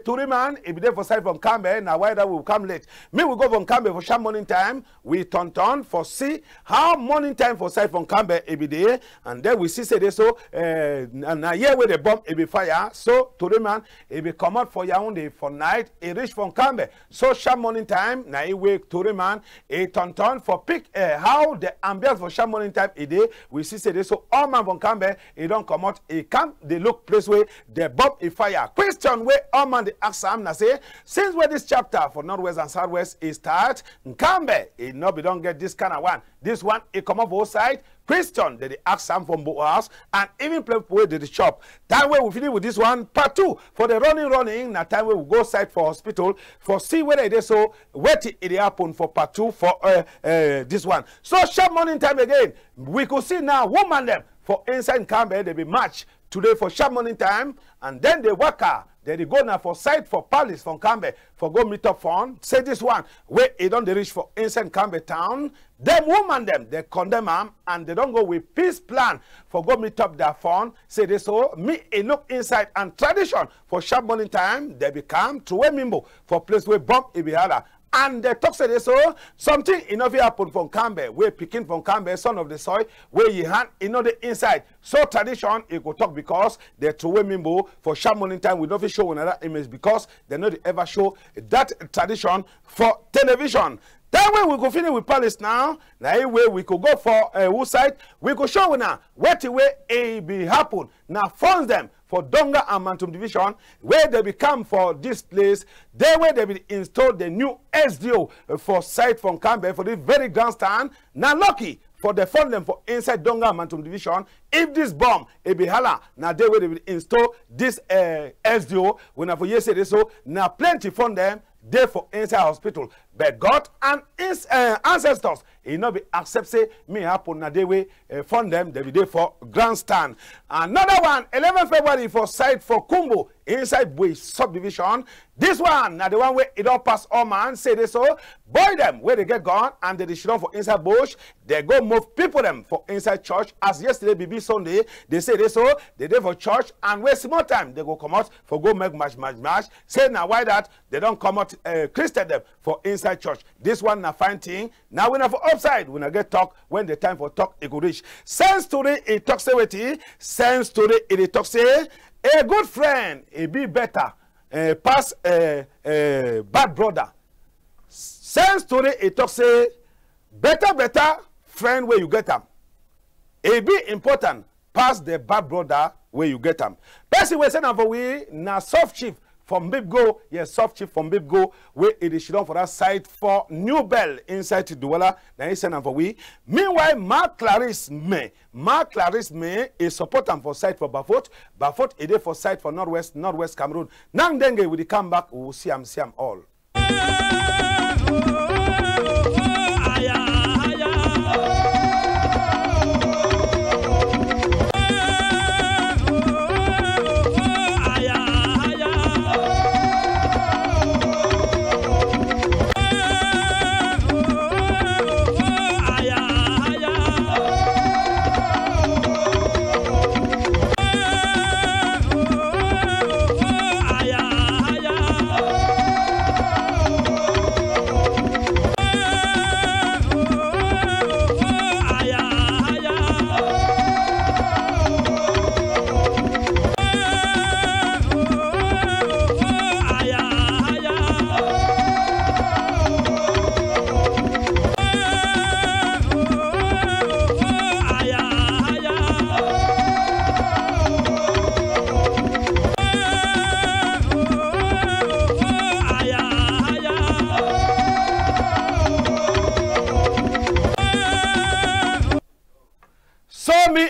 Turi man, if there for side from NKAMBE, now why that will come late. Me will go from NKAMBE for sharp morning time. We turn for see how morning time for side from NKAMBE every day, and then we see say this so and here where the bomb it be fire. So Turi man, it be come out for Yaoundé for night. It reach from NKAMBE. So sharp morning time. Now it wake Turi man. It turn for pick how the ambience for sharp morning time a day. We see say this so all man from NKAMBE. It don't come out. It come. They look place where the bomb is fire. Question where all man the ask Sam na say since where this chapter for Northwest and Southwest is start NKAMBE it no be don't get this kind of one. This one it come up both side. Question they ask Sam from both house and even play where they shop. That way we finish with this one part 2 for the running. Now time we will go side for hospital for see whether it is so what it happen for part 2 for this one. So sharp morning time again. We could see now woman them for inside NKAMBE they be match today for sharp morning time and then they work out. They go now for site for Palace from NKAMBE for go meet up fund. Say this one where it don't they reach for inside NKAMBE town. Them woman them they condemn them and they don't go with peace plan for go meet up their fund. Say this so me it look inside and tradition for sharp morning time they become to a mimbo for place where bomb it be harder. And they talk say this so something enough happen from NKAMBE where picking from NKAMBE son of the soil where you hand the inside. So tradition it go talk because they throw mimbo for sharp morning time we don't show another image because they not ever show that tradition for television. That way we go finish with Palace now. That way we could go for who side we could show now what the way a be happen now funds them for Donga and Mantum division where they become for this place. There where they will install the new SDO for site from NKAMBE for the very grandstand. Now lucky for the fund them for inside Donga and Mantum division. If this bomb it be hala now they will install this SDO when I for yesterday so now plenty fund them. They for inside hospital, but God and his ancestors, it not be accept say me happen na they way fund them. They be there for grandstand. Another one, 11 February for site for Kumbo inside Boy subdivision. This one now the one where it don't pass all man say this so boy them where they get gone and they should for inside bush. They go move people them for inside church as yesterday BB Sunday. They say this so they there for church and where small time they go come out for go make match. Say now why that they don't come out Christian them for inside church. This one na fine thing. Now we na for upside when I get talk when the time for talk it go reach. Sense story it talk say wetin. Sense story it talk say a good friend it be better pass bad brother. Sense story it talk say better friend where you get them. It be important pass the bad brother where you get them. Person we say now for we na soft chief from Bib Go, yes, soft chip from Bib Go, where it is down for that site for New Bell inside Duwala. Now he send for we. Meanwhile, Mark Clarice May is supporting for site for Bafot. Bafot is for site for Northwest Cameroon. Nang Denge will come back, we will see them all.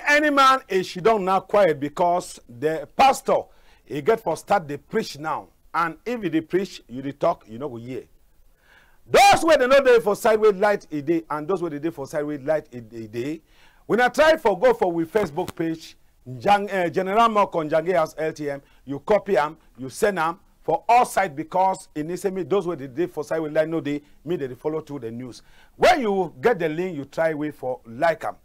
Any man is she don't now quiet because the pastor he get for start the preach now, and if he preach you the talk you know go hear. Those where they know they for sideways light a day and those where they for sideways light a day. When I try for go for with Facebook page General MOKO NJANGI House LTM, you copy them, you send them for all sides because in this me those where they did for sideways light no they me they follow through the news. When you get the link you try wait for like them.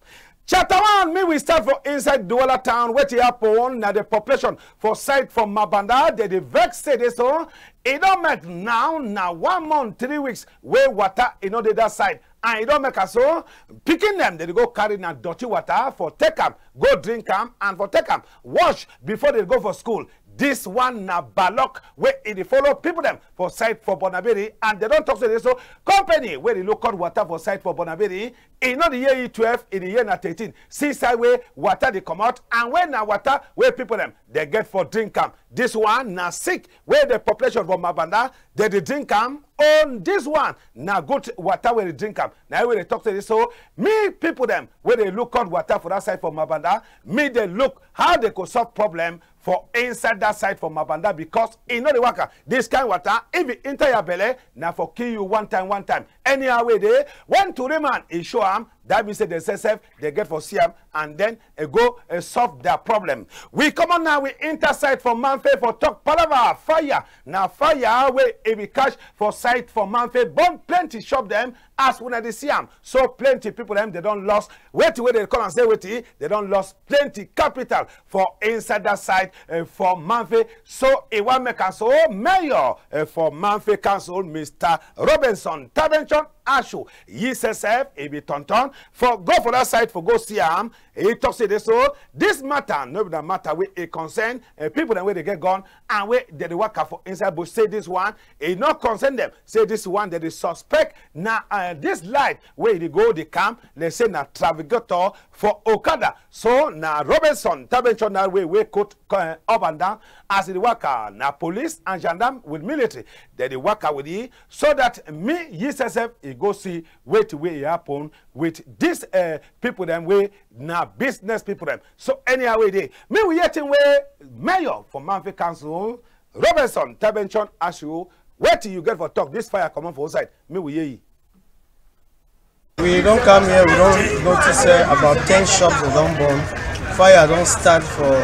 Chapter 1, me we start for inside Douala town, where it happen, now the population for side from Mabanda, they vex say this so, it don't make now 1 month, 3 weeks, where water, the other side. And it don't make us so, picking them, they go carry na dirty water for take them, go drink them, and for take them, wash before they go for school. This one na balok where it follow people them for site for Bonaberi, and they don't talk to this so company where they look at water for site for Bonaberi in not the year 12 in the year 13. See side where water they come out, and when na water where people them they get for drink them. This one na sick where the population from Mabanda they drink them. On this one na good water where they drink them. Now where they talk to this so me people them where they look at water for that side for Mabanda, me they look how they could solve problem for inside that side for Mabanda, because in the worker this kind of water if it enter your belly now for kill you one time anyhow way they when to remand is show them that means they say they get for CM and then go solve their problem. We come on now we enter side for Manfe for talk palava fire now fire where if we catch for site for Manfe burn plenty shop them as when they see them so plenty people them they don't lost wait till they come and say wait they don't lost plenty capital for inside that side for Manfe. So it will make us so mayor for Manfe Council Mr. Robinson Tabenchon Ashu YSSF it be tonton for go for that side for go see him. He talks to this so this matter no be the matter with a concern people that where they get gone and where they work for inside bush say this one it not concern them say this one that is suspect now this light where they go they come they say na navigator for Okada so now Robinson Tabenchon that way we could up and down as the worker na police and gendarme with military they work with you so that me YSSF it go see where to where it happen with this people them way now business people them so anyhow way they me we yet where mayor for Manfe Council Robinson Tabenchon Ashu where till you get for talk this fire come on for outside me we hear you. We don't come here, we don't notice about 10 shops that don't burn. Fire don't start for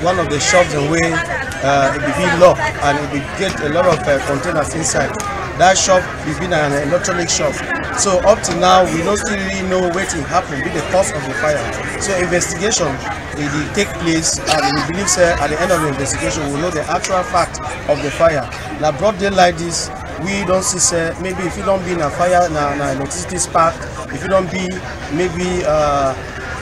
one of the shops and way it be locked and it be get a lot of containers inside. That shop is been an electronic shop. So up to now we don't still really know what will happen, be the cause of the fire. So investigation it will take place and we believe at the end of the investigation we will know the actual fact of the fire. Now broad daylight this we don't see maybe if you don't be in a fire na electricity spark, if you don't be maybe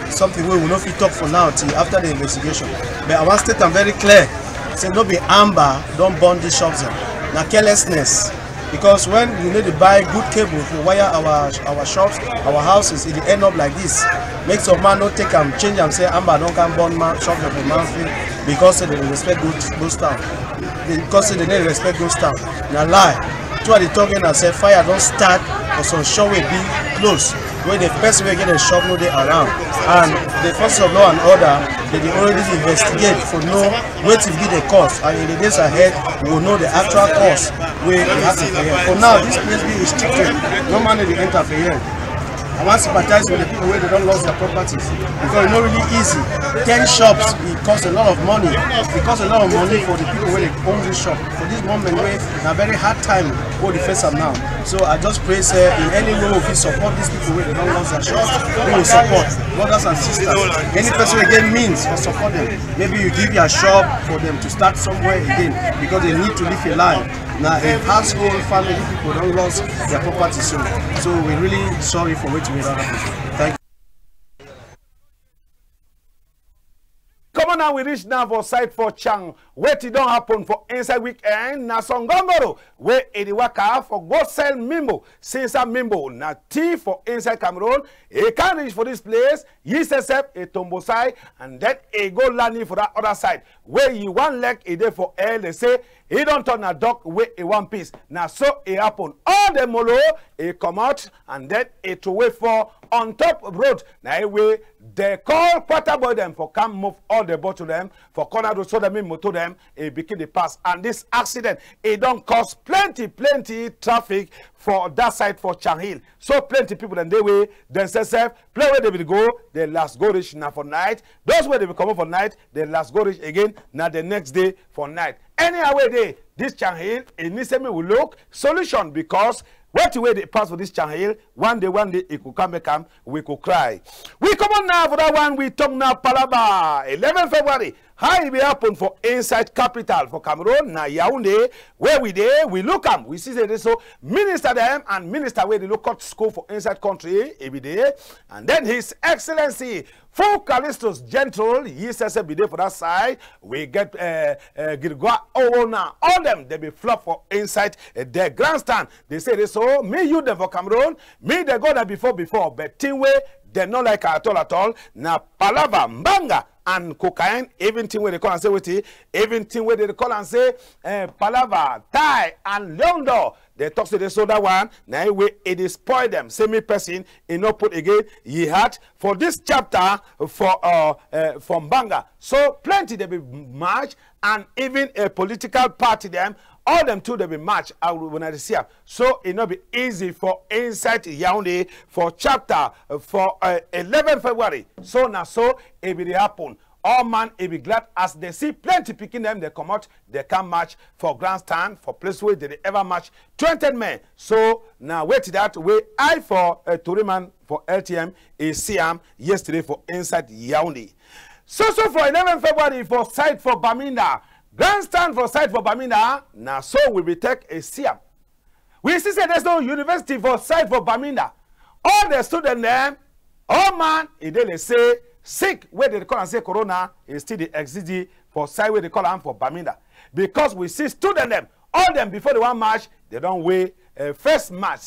something we will not fit talk for now till after the investigation. But I want to state I'm very clear. Say no be amber don't burn these shops now carelessness. Because when you need to buy good cable to wire our shops, our houses, it end up like this. Make some man not take them, change them, say amber don't come burn shops for Manfe because they don't respect those stuff. Because they don't respect those stuff. Now lie. That's why they talking and say fire don't start for some shop will be close. Where the person will get a shop no day around. And the forces of law and order they already investigate for know where to be the cause. And in the days ahead we will know the actual cause where it happens for here. For now this place be restricted. No money will enter for here. I want to sympathize with the people where they don't lose their properties because it's not really easy. 10 shops, it costs a lot of money. It costs a lot of money for the people where they own this shop. For this moment, where it's a very hard time for the face up now. So I just pray, sir, in any way if you support these people where they don't lose their shops, we will support brothers and sisters. Any person again means for support them. Maybe you give your shop for them to start somewhere again because they need to live a life. Now, if household family people don't lose their property soon, so we're really sorry for waiting with other people. Thank you. Come on now, we reach now for site for Chang. Wait, it don't happen for inside weekend. Na Songongoro, where it waka for go sell Mimbo. Since a Mimbo, na tea for inside Cameroon. He can't reach for this place. YSSF a Tombosai, and then he go landing for that other side. Where you one leg a day for air, they say he don't turn a dog way a one piece. Now so it happen. All the molo he come out and then it away for on top road. Now way they call quarter boy them for come move all the boat to them for corner road so that me motor them it became the pass. And this accident it don't cause plenty traffic for that side for Changhill. So plenty people and they way themselves play where they will go, they last go reach now for night. Those where they will come up for night, they last go reach again now the next day for night. Anyhow way they this Changhill it needs me will look solution because What way they pass for this channel, one day it could come back, we could cry. We come on now for that one, we talk now Palava, 11 February. How it be happen for inside capital for Cameroon, na Yaoundé, where we there, we look am, we see that so minister them and minister where they look at school for inside country every day, and then His Excellency Full Callistus Gentle, he says be there for that side. We get Girgwa Owona, all them they be flop for inside their grandstand. They say this so me you them for Cameroon, me they go there before, but team way they not like at all. Na Palava Mbanga and cocaine, even thing where they call and say with it, even thing where they call and say Palava, Thai and Leondo. They talk to the soda one, now way it is spoil them. Same person in no put again ye had for this chapter for from Banga. So plenty they be march and even a political party them. All them two they be match out when I see them. So it not be easy for inside Yaoundé for chapter for 11 February. So now so it will happen. All man it be glad as they see plenty picking them, they come out, they can match for grandstand, for place where they ever match 20 men. So now wait that way I for Turiman for LTM is Siam yesterday for inside Yaoundé. So for 11 February for site for Baminda. Grandstand for site for Baminda, now so we will take a Siam. We see say there's no university for site for Baminda. All the students there, all man, they say sick where they call and say corona is still the exist for site where they call them for Baminda. Because we see students them, all them before the one march, they don't wait first march.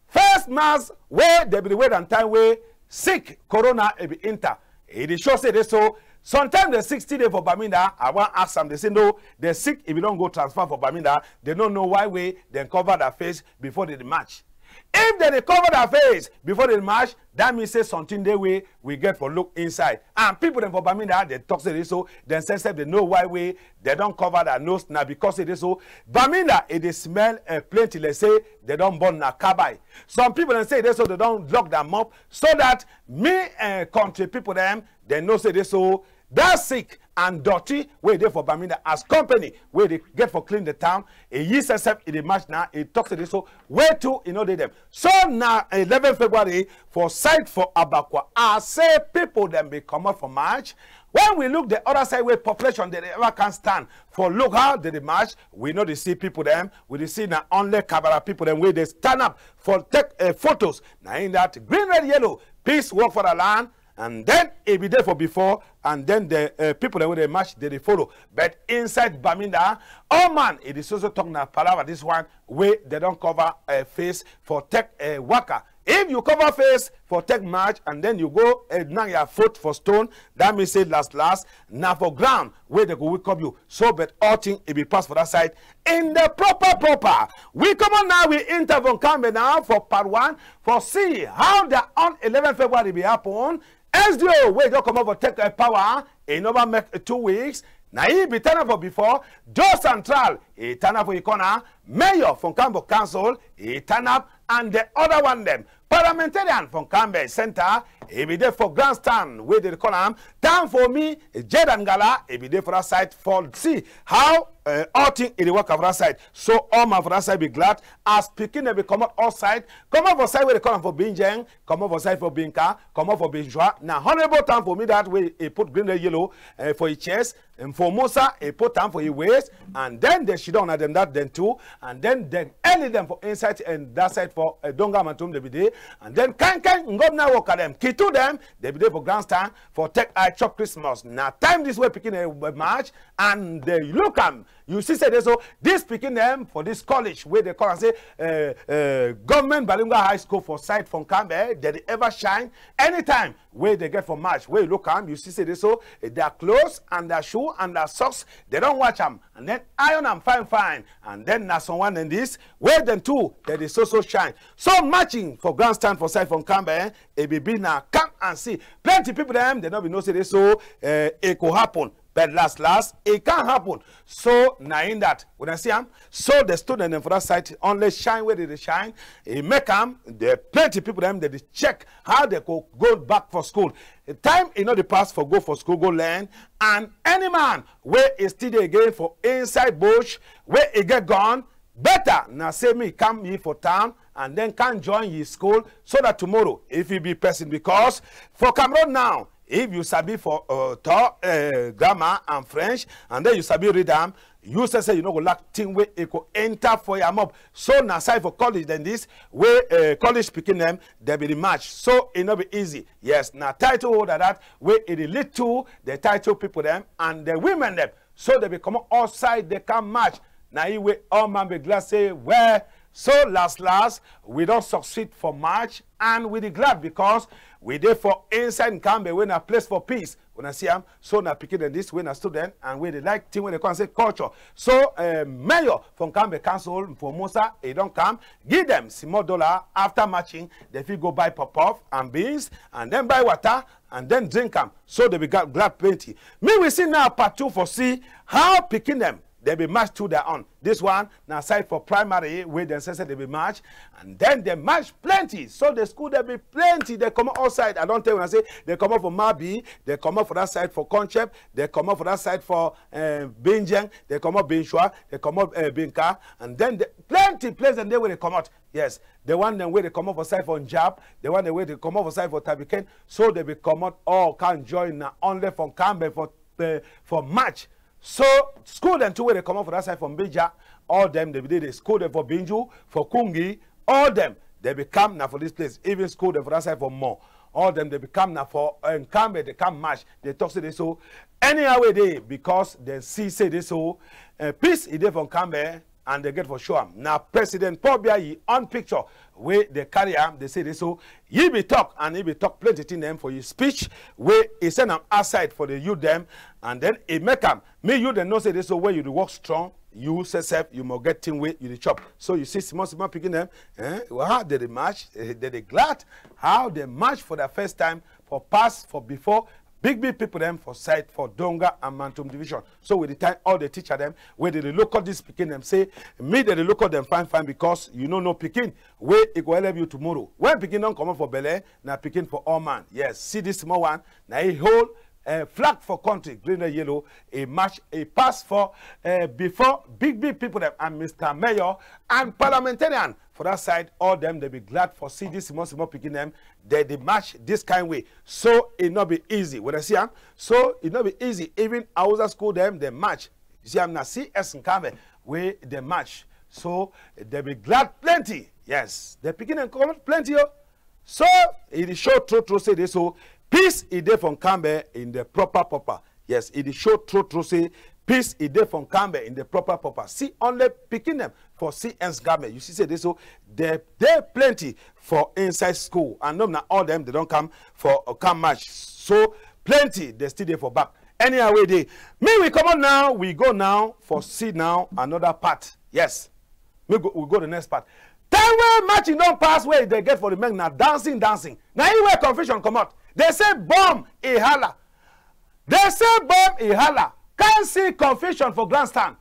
First march where they be wait and time where sick corona be enter. It shows say this so. Sometimes the 60 days for Baminda, I want to ask them, they say no, they're sick if you don't go transfer for Baminda, they don't know why way they cover their face before they march. If they cover their face before they march, that means say something they way we get for look inside. And people them for Baminda, they talk to this so, then say they know why way they don't cover their nose now because it is so. Baminda, it is smell plenty, let's say they don't burn na kabai. Some people then say this so they don't lock them up so that me country people them, they know say this so. That sick and dirty where they for Baminda as company where they get for clean the town. A yeast except in the match now. It talks to this so where to you know they them. So now 11 February for site for Abakwa. I say people them be come out for March. When we look the other side where population they ever can stand for look how they march, we know they see people them. We see now only camera people them where they stand up for take photos. Now in that green, red, yellow, peace, work for the land. And then it be there for before, and then the people that when they march, they follow. But inside Baminda, oh man, it is also talking about Palava, this one, where they don't cover a face for tech waka. If you cover face for tech march, and then you go now your foot for stone, that means say last, now for ground, where they go wake up you. So, but all thing, it be passed for that side. In the proper. We come on now, we enter from NKAMBE now for part 1, for see how the on 11 February be happen. SDO, where you come over take power, in over make 2 weeks. Now he be turned up for before. Joe Central, he turn up for Ikona. Mayor from NKAMBE Council, he turn up. And the other one them. Parliamentarian from NKAMBE Center, he be there for grandstand, where they call him. Time for me, Jed and Gala, he be there for that side for see how all thing in the work of that side. So all my for that side be glad. As speaking, they be come out outside. Come out for side where they call him for Binjeng, come out for side for Binka, come out for Binjua. Now, honorable time for me that way, he put green and yellow for his chest. And for Musa, he put time for his waist. And then they shit down at them that then too. And then they early them for inside and that side for Donga Mantum they be there. And then can go now work at them. Key to them, they be there for grandstand for take I chop Christmas. Now time this way picking a march and they look at you see say so this picking them for this college where they call and say government bilingual high school for site from NKAMBE they ever shine anytime where they get for march where you look at them you see say so their clothes and their shoe and their socks they don't watch them and then iron them fine and then now someone in this where them too that is so shine so matching for grandstand for site from NKAMBE it be now come and see plenty people them they don't be know say so it could happen. But last, it can't happen. So, now in that, when I see them, so the student for that site only shine where they shine. It make them, there are plenty of people them that they check how they go back for school. The time in the past for go for school, go learn. And any man where is still again for inside bush, where it get gone, Better now say me come here for town and then can join his school so that tomorrow if he be person, because for Cameroon now, if you sabi for grammar and French and then you sabi read them, you say you know go lack thing where it go enter for your mob. So now side for college then this where college speaking them they be the match. So it not be easy. Yes, now title holder that where it lead to the title people them and the women them. So they become outside they can match. Now you way all man be glad say where so last we don't succeed for March and we be glad because we there for inside NKAMBE when a place for peace. When I see them, so now picking in this when a student and when they like thing when they can say culture. So mayor from NKAMBE council for Musa, they don't come, give them some more dollar after matching, they feel go buy pop-off and beans and then buy water and then drink them. So they be glad plenty. Me we see now part 2 for see how picking them. They be matched to their own. This one, now side for primary, where they say they be matched, and then they match plenty. So the school, they be plenty. They come outside. I don't tell when I say they come up for Mabi, they come up for that side for Concept, they come up for that side for Benjang, they come up Benshua, they come up Benka, and then plenty place and they where they come out. Yes, the one then where they come up for side for Njab, the one the way they come up for side for Tabiken, so they be come out all can join now only from NKAMBE for match. So school them two where they come up for that side from Bija, all them they did school them for Binju, for Kungi, all them they become now for this place. Even school them for that side for more. All them they become now for NKAMBE, they come match. They talk to this so anyhow they because they see say this so peace is there from NKAMBE and they get for sure. Now President Paul Biya on picture where they carry him, they say this so he be talk and he be talk plenty to them for his speech where he send them outside for the youth them and then he make them me you then know say this so where you do work strong you say self you must get thing way you the chop. So you see small picking them well, how did they match they glad how they match for the first time for past for before big people them for side for Donga and Mantum division. So with the time all the teacher them where they look at this picking them say me they look at them fine because you know no picking where it will help you tomorrow. When picking don't come up for Bele now picking for all man. Yes, see this small one now he hold flag for country green and yellow a match a pass for before big people them and Mr. Mayor and parliamentarian for that side all them they be glad for see this small picking them they match this kind way. So it not be easy when I see them. So it not be easy even Hausa school them they match. You see I'm now CS NKAMBE where they match. So they be glad plenty. Yes, they picking and come plenty. So it is show true say this so peace is there from NKAMBE in the proper. Yes, it is show true say peace is there from NKAMBE in the proper. See only picking them for NKAMBE. You see say this so they plenty for inside school and not all them they don't come for a come match. So plenty they still there for back. Anyhow they me we come on now we go now for see now another part. Yes, we go the next part. Time where matching don't pass where they get for the men now dancing. Now anywhere confusion come out. They say bomb a holla. They say bomb a holla. Can't see confusion for grandstand.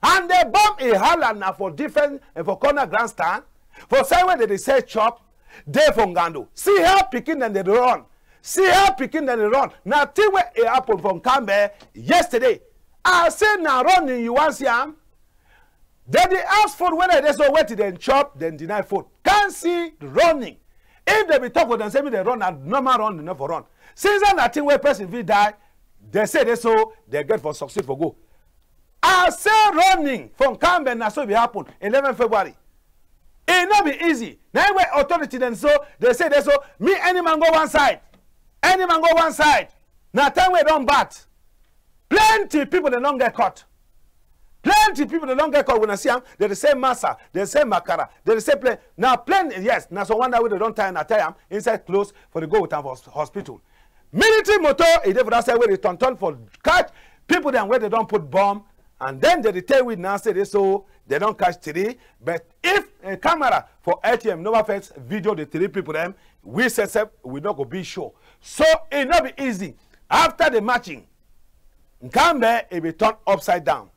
And they bomb a holla now for different for corner grandstand. For side where they say chop, they from Gando. See how picking and they run. See how picking and they run. Now thing where it happened from NKAMBE yesterday. I say now running you want see am. Then they ask food when they so wait then chop, then deny food. Can't see running. If they be talk with them, say me they run and normal run, they never run. Since then that thing where person will die, they say they so they get for succeed for go. I say running from NKAMBE now so it happen 11 February. It not be easy. Now where authority then so they say they so me any man go one side. Any man go one side. Now time we don't bat. Plenty people they don't get caught. Plenty people they don't get caught when I see them. They say massa, they say makara, they say play. Now plenty yes. Now so one day they don't tie and tie them inside clothes for the go with them for hospital. Military motor is there for that side where they turn for catch people then where they don't put bomb and then they tell with now say they so they don't catch three. But if a camera for ATM never first video the three people them we say we not go be sure. So it not be easy. After the matching, NKAMBE it be turned upside down.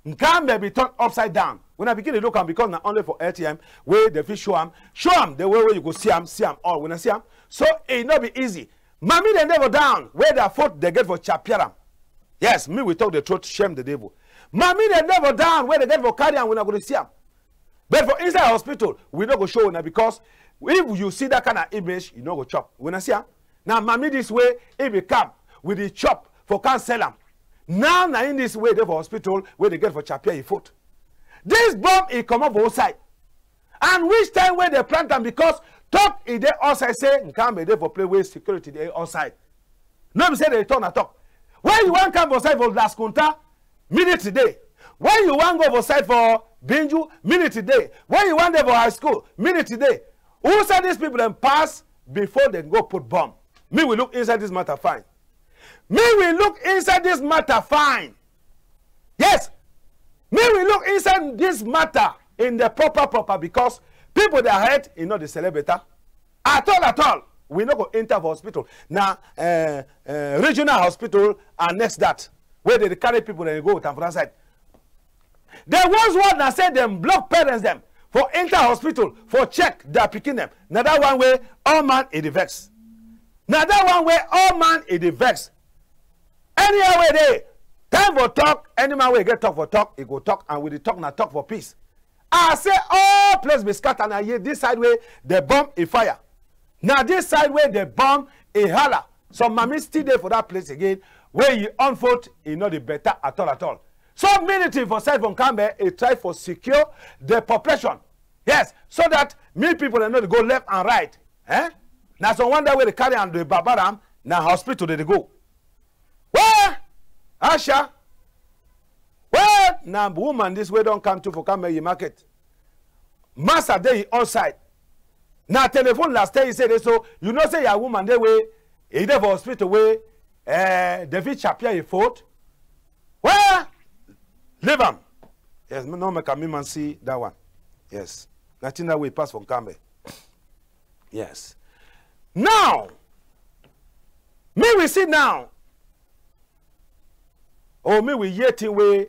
NKAMBE be turned upside down. When I begin to look at because not only for ATM where the fish show them the way where you go see them all when I see them. So it not be easy. Mommy they never down where their foot they get for chapiaram. Yes, me we talk the truth, shame the devil. Mommy they never down where they get for carry when I go to see them. But for inside hospital, we not go show now because if you see that kind of image, you not go chop. When I see now, mommy this way, if you come with the chop for can sell them. Now in this way, they for hospital where they get for chapia your foot. This bomb it come up outside. And which time where they plant them because talk is there outside say NKAMBE there for play with security there outside. No, say they turn a talk. When you want come outside for last conta, minute today. When you want go outside for Benju, minute today. When you want them for high school, minute today. Who said these people then pass before they go put bomb? Me will look inside this matter fine. Me will look inside this matter fine. Yes. Me will look inside this matter in the proper because people that hate is not the celebrity. At all. We not go enter for hospital. Now, regional hospital and next that. Where they carry people and they go to the side. There was one that said them block parents them for enter hospital for check their picking them. Now that one way, all man is the vex. Now that one way, all man is the vex. Anywhere way they time for talk, any man will get talk for talk, he go talk, and with the talk now talk for peace. I say all place be scattered, and I hear this side way the bomb a fire. Now this side way the bomb a holler. So mommy still there for that place again, where you unfold, you know the better at all. So military for side from NKAMBE, it try for secure the population. Yes, so that many people are not go left and right. Now so one day where they carry on the Babaram, now hospital they go. Where? Asha? Where? Now woman this way don't come to for NKAMBE market. Master day outside. Now telephone last day he said so you know say your woman they way he there for hospital way David Chapia he fought. Where? Leave them. Yes, no make a man see that one. Yes. Nothing that way pass from NKAMBE. Yes. Now, me we see now. Oh, me we yet way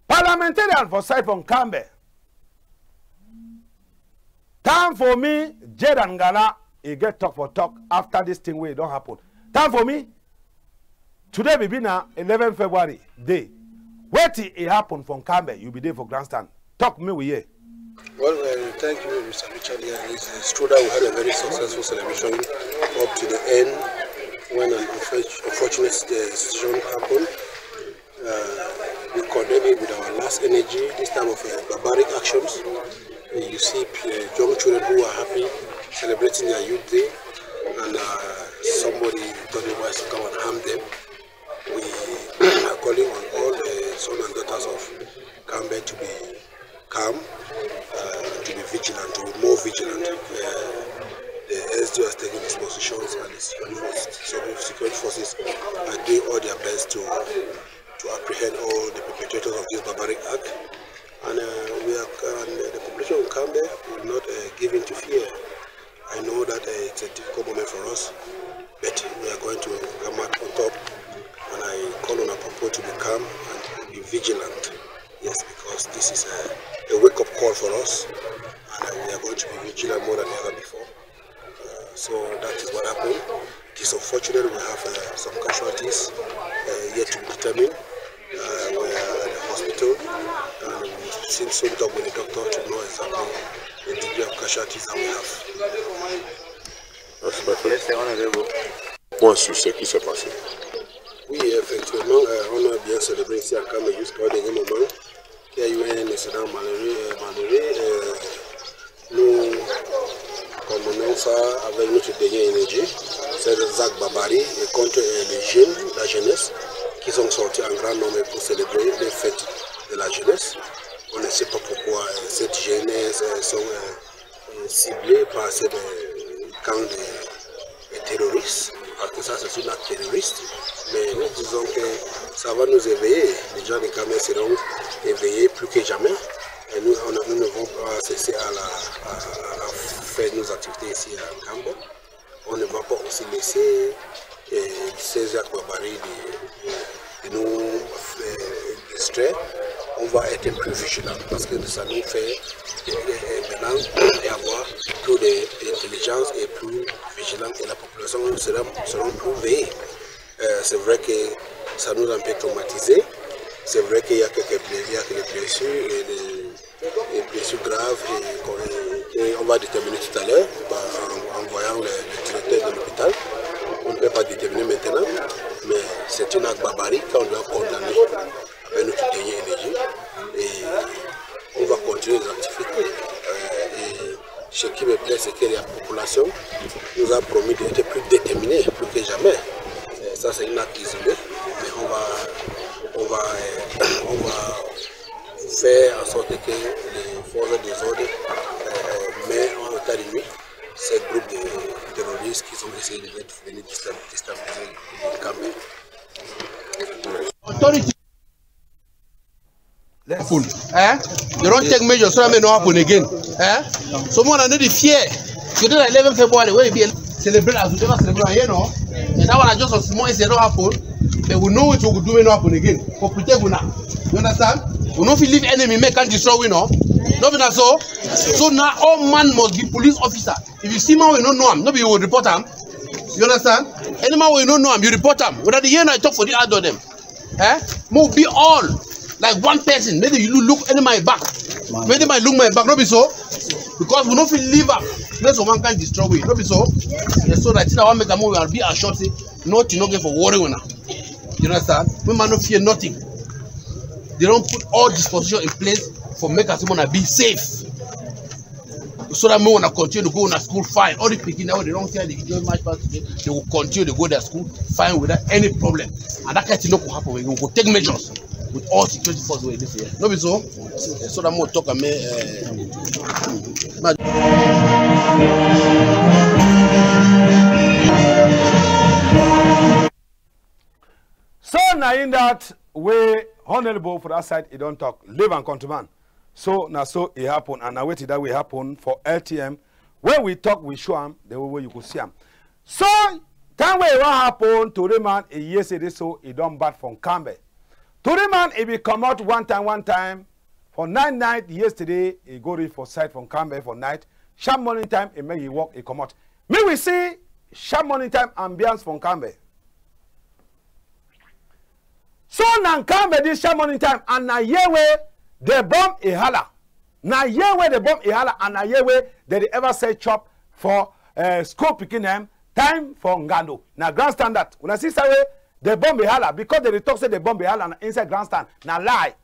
parliamentarian for side from NKAMBE. Time for me, Jed and Ghana, he get talk for talk after this thing way don't happen. Time for me. Today we be now 11 February day. What it happened from NKAMBE, you'll be there for grandstand. Talk me with you. Well, thank you, Mr. Richard. Yeah, it's true that we had a very successful celebration up to the end when an unfortunate situation happened. We condemn it with our last energy, this time of barbaric actions. You see young children who are happy celebrating their youth day, and somebody thought it was to come and harm them. We are calling on all the sons and daughters of NKAMBE to be calm, to be vigilant, to be more vigilant. The SDO has taken its positions, and the security forces are doing all their best to apprehend all the perpetrators of this barbaric act. And the population of NKAMBE will not give in to fear. I know that it's a difficult moment for us, but we are going to come out on top. And I call on our people to be calm and be vigilant. Yes, because this is a wake-up call for us, and we are going to be vigilant more than ever before. So that is what happened. It is unfortunate we have some casualties yet to be determined. We are at the hospital, and we've seen some talk with the doctor to know exactly the degree of casualties that we have. Point sur ce qui s'est passé. Oui, effectivement, on a bien célébré ici à NKAMBE jusqu'au dernier moment. Il y a eu un incident malheureux. Nous condamnons ça avec notre dernière énergie. C'est des actes barbaries contre les jeunes, la jeunesse, qui sont sortis en grand nombre pour célébrer les fêtes de la jeunesse. On ne sait pas pourquoi cette jeunesse sont ciblées par ces camps de terroristes. Parce que ça c'est une acte terroriste, mais nous disons que ça va nous éveiller. Les gens de NKAMBE seront éveillés plus que jamais. Et nous ne devons pas cesser à faire nos activités ici à NKAMBE. On ne va pas aussi laisser ces actes barbaries de nous distraire. On va être plus vigilants parce que ça nous fait maintenant avoir plus d'intelligence et plus vigilants, et la population sera plus veillée. C'est vrai que ça nous a un peu traumatisés. C'est vrai qu'il y a quelques blessures, et des blessures graves on va déterminer tout à l'heure en voyant le directeur de l'hôpital. On ne peut pas déterminer maintenant, mais c'est une acte barbarique qu'on doit condamner avec notre dernière énergie. Et on va continuer les activités. Et ce qui me plaît, c'est que la population nous a promis d'être plus déterminés, plus que jamais. Et ça, c'est une acte isolée, mais on va faire en sorte que les forces des ordres mettent en état de nuit ces groupes de terroristes qui ont essayé de venir déstabiliser NKAMBE. Happen. They don't take measures so that may not happen again. Someone are not fear. Today, 11 February, where we celebrate as we never celebrate, you know. And that one is just a small incident happen. But we know what we will do when happen again. For protect we now. You understand? We know if we leave enemy, make and destroy we know. Not that so. So now all man must be police officer. If you see man we don't know him, nobody will report him. You understand? Any man we don't know him, you report him. Whether the year I talk for the other them. Move be all. Like one person, maybe you look any my back. Maybe my look my back, not be so. Because we don't feel live up. Place of one can destroy it, not be so. Yes, so that I want to make a move, I'll be assured, say, not to get for worry now. You understand? We might not fear nothing. They don't put all disposition in place for make us want to be safe. So that we want to continue to go to school fine. All the picking now, they don't care they enjoy much part today, they will continue to go to school fine without any problem. And that kind of thing will happen. We will take measures with all security forces where this year. No be so? So that more talk and so now in that way, honorable for that side, it don't talk. Live and countryman. So now so it happen, and now wait that will happen for LTM. When we talk, we show them the way you could see them. So time where what happened to the man a year say this, so it don't bad from NKAMBE. To the man, he will come out one time. For 9 nights yesterday, he go reach for site from NKAMBE for night. Sharp morning time, he make he walk, he come out. Me we see sharp morning time ambience from NKAMBE. So now NKAMBE this sharp morning time, and na yewe the bomb a holla. Na yewe the bomb a holla, and na yewe they ever say chop for school picking them time for Ngando. Now grand standard. When I see say the bomb be holla because they talk say the bomb be holla inside grandstand. Now lie.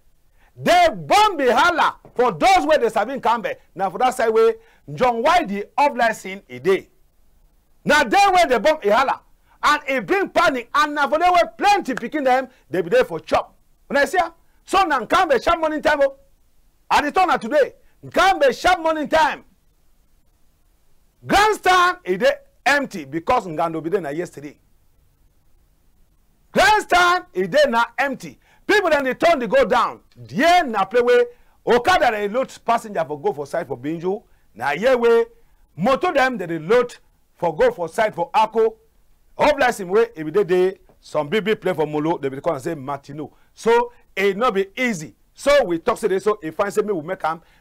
The bomb be holla for those where they serving NKAMBE. Now for that side way, John why the obliging a day. Now they where the bomb be holla and it bring panic and now for they were plenty picking them, they be there for chop. When I see so now NKAMBE sharp morning time at the turn of today. NKAMBE sharp morning time. Grandstand is empty because Ngando be there na yesterday. Grandstand is there now empty. People then they turn, they go down. There na play way. Okada they load passenger for go for site for Binju. Na here way. Moto them they load for go for site for Ako. Obliging way every day some BB play for Molo. They be call and say Martino. So it not be easy. So we talk say this. So if I say me we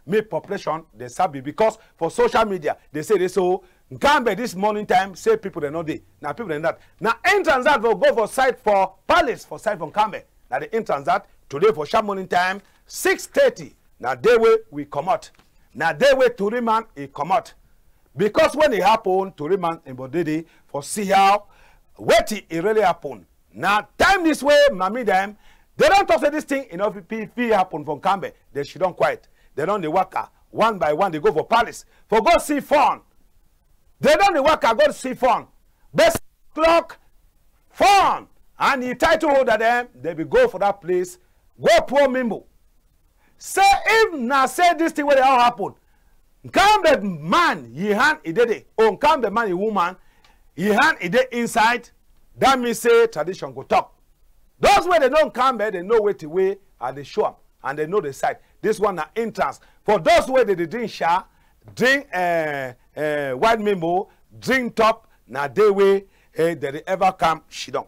make population they sabi because for social media they say this so. NKAMBE this morning time say people they know they now people they that now entrance that will go for site for Palace for site from NKAMBE now the entrance that today for sharp morning time 6:30 now they way we come out now they way to remand it come out because when it happen to remand in Bodidi for see how what it really happen now time this way mami them they don't talk say this thing enough if happen from NKAMBE they should don't quiet they don't the worker one by one they go for Palace for go see fun. They don't the work I go to see fun. Best clock fun. And the title holder them, they will go for that place. Go poor Mimbo. Say if now say this thing where they all happen. NKAMBE man, he hand he did it. Oh, NKAMBE man, he woman, he hand he did inside. That means say tradition go top. Those where they don't NKAMBE, they know where to way and they show up. And they know the side. This one are entrance. For those where they drink sha, drink white memo, drink top, now they way they ever come she don't.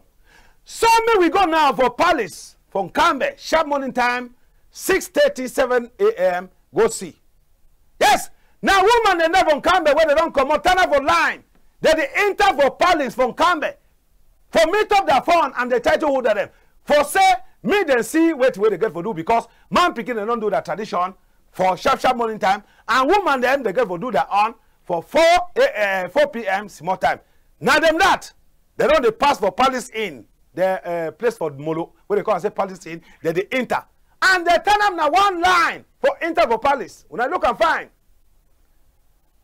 So may we go now for Palace from NKAMBE, sharp morning time, 6:37 a.m. Go see. Yes, now woman they never from NKAMBE where they don't come out, turn up for line. They enter for Palace from NKAMBE. For meet up their phone and the title holder them. For say me then see where they get for do because man picking they don't do that tradition. For sharp morning time And woman them, they get to do their own for 4 p.m. small time. Now them that, they don't they pass for Palace Inn, the place for Molo, where they call it Palace Inn, they enter. And they turn up now one line for enter for Palace. When I look and find.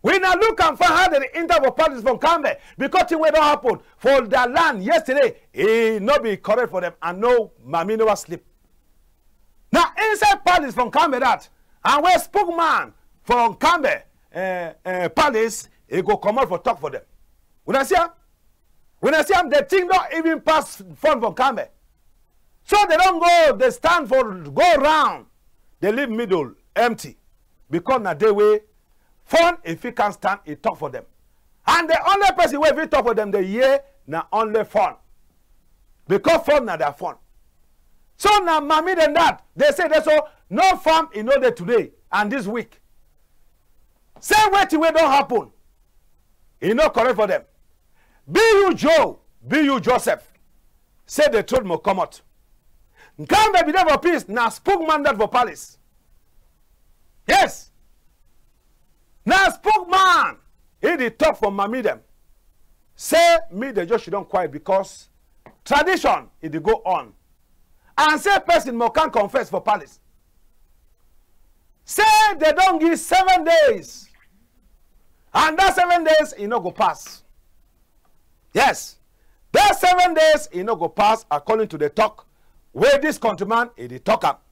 When I look and find how they enter for Palace from NKAMBE, because it don't happen for their land yesterday, it not be correct for them, and no Mami never sleep. Now inside Palace from NKAMBE that, and where spokesman from NKAMBE Palace, he go come out for talk for them. When I see them, the thing don't even pass phone from NKAMBE. So they don't go, they stand for go round. They leave middle empty. Because na they way, phone if he can stand, he talk for them. And the only person where if he talk for them, they hear na only phone. Because phone na their phone. So now Mami than that, they say that's so no farm in order today and this week. Same way to where don't happen. It's not correct for them. Be you Joe, be you Joseph. Say the truth will come out. NKAMBE be there for peace, now spokesman that for Palace. Yes. Now spokesman, he did talk for Mami them. Say me the judge don't quiet because tradition it dey go on. And say person more can confess for Palace. Say they don't give 7 days. And that 7 days it no go pass. Yes. That 7 days it no go pass according to the talk. Where this countryman it dey talk up.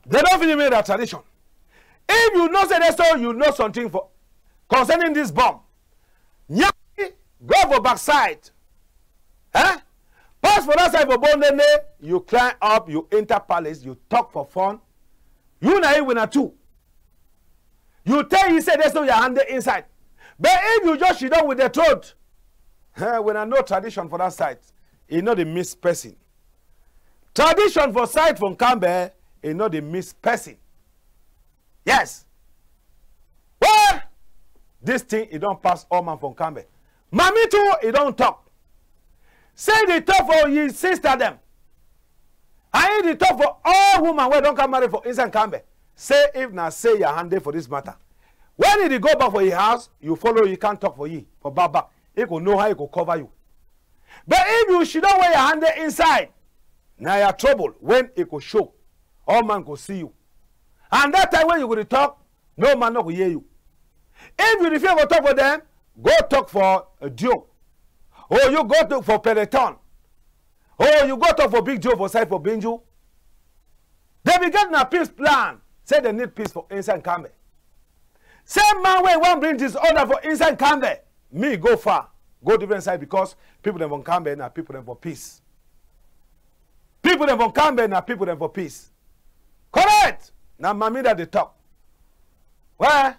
They don't finish with that tradition. If you know say so, you know something for concerning this bomb. NJANGI go for backside. Eh? Pass for that side for Bondene, you climb up, you enter Palace, you talk for fun. You na winner too. You tell you say there's no your hand inside. But if you just sit down with the throat, when I know tradition for that side, it's not the miss person. Tradition for side from NKAMBE is not the miss person. Yes. Well, this thing it don't pass all man from NKAMBE. Mami too, it don't talk. Say the talk for your sister them. And the talk for all women who don't come marry for inside NKAMBE. Say if na say your hand for this matter. When did you go back for your house, you follow, you can't talk for you. For Baba. He will know how he will cover you. But if you should not wear your hand inside, now you're trouble when it will show. All man will see you. And that time when you will talk, no man will hear you. If you refuse to talk for them, go talk for a Dio. Or you go to for Peloton. Or you go talk for Big Joe for side for Benju. They be getting a peace plan. Say they need peace for inside NKAMBE. Same man way won't bring this order for inside NKAMBE. Me go far. Go different side because people them from NKAMBE now people them for peace. People them from NKAMBE now people them for peace. Correct. Now Mami that they talk. Well,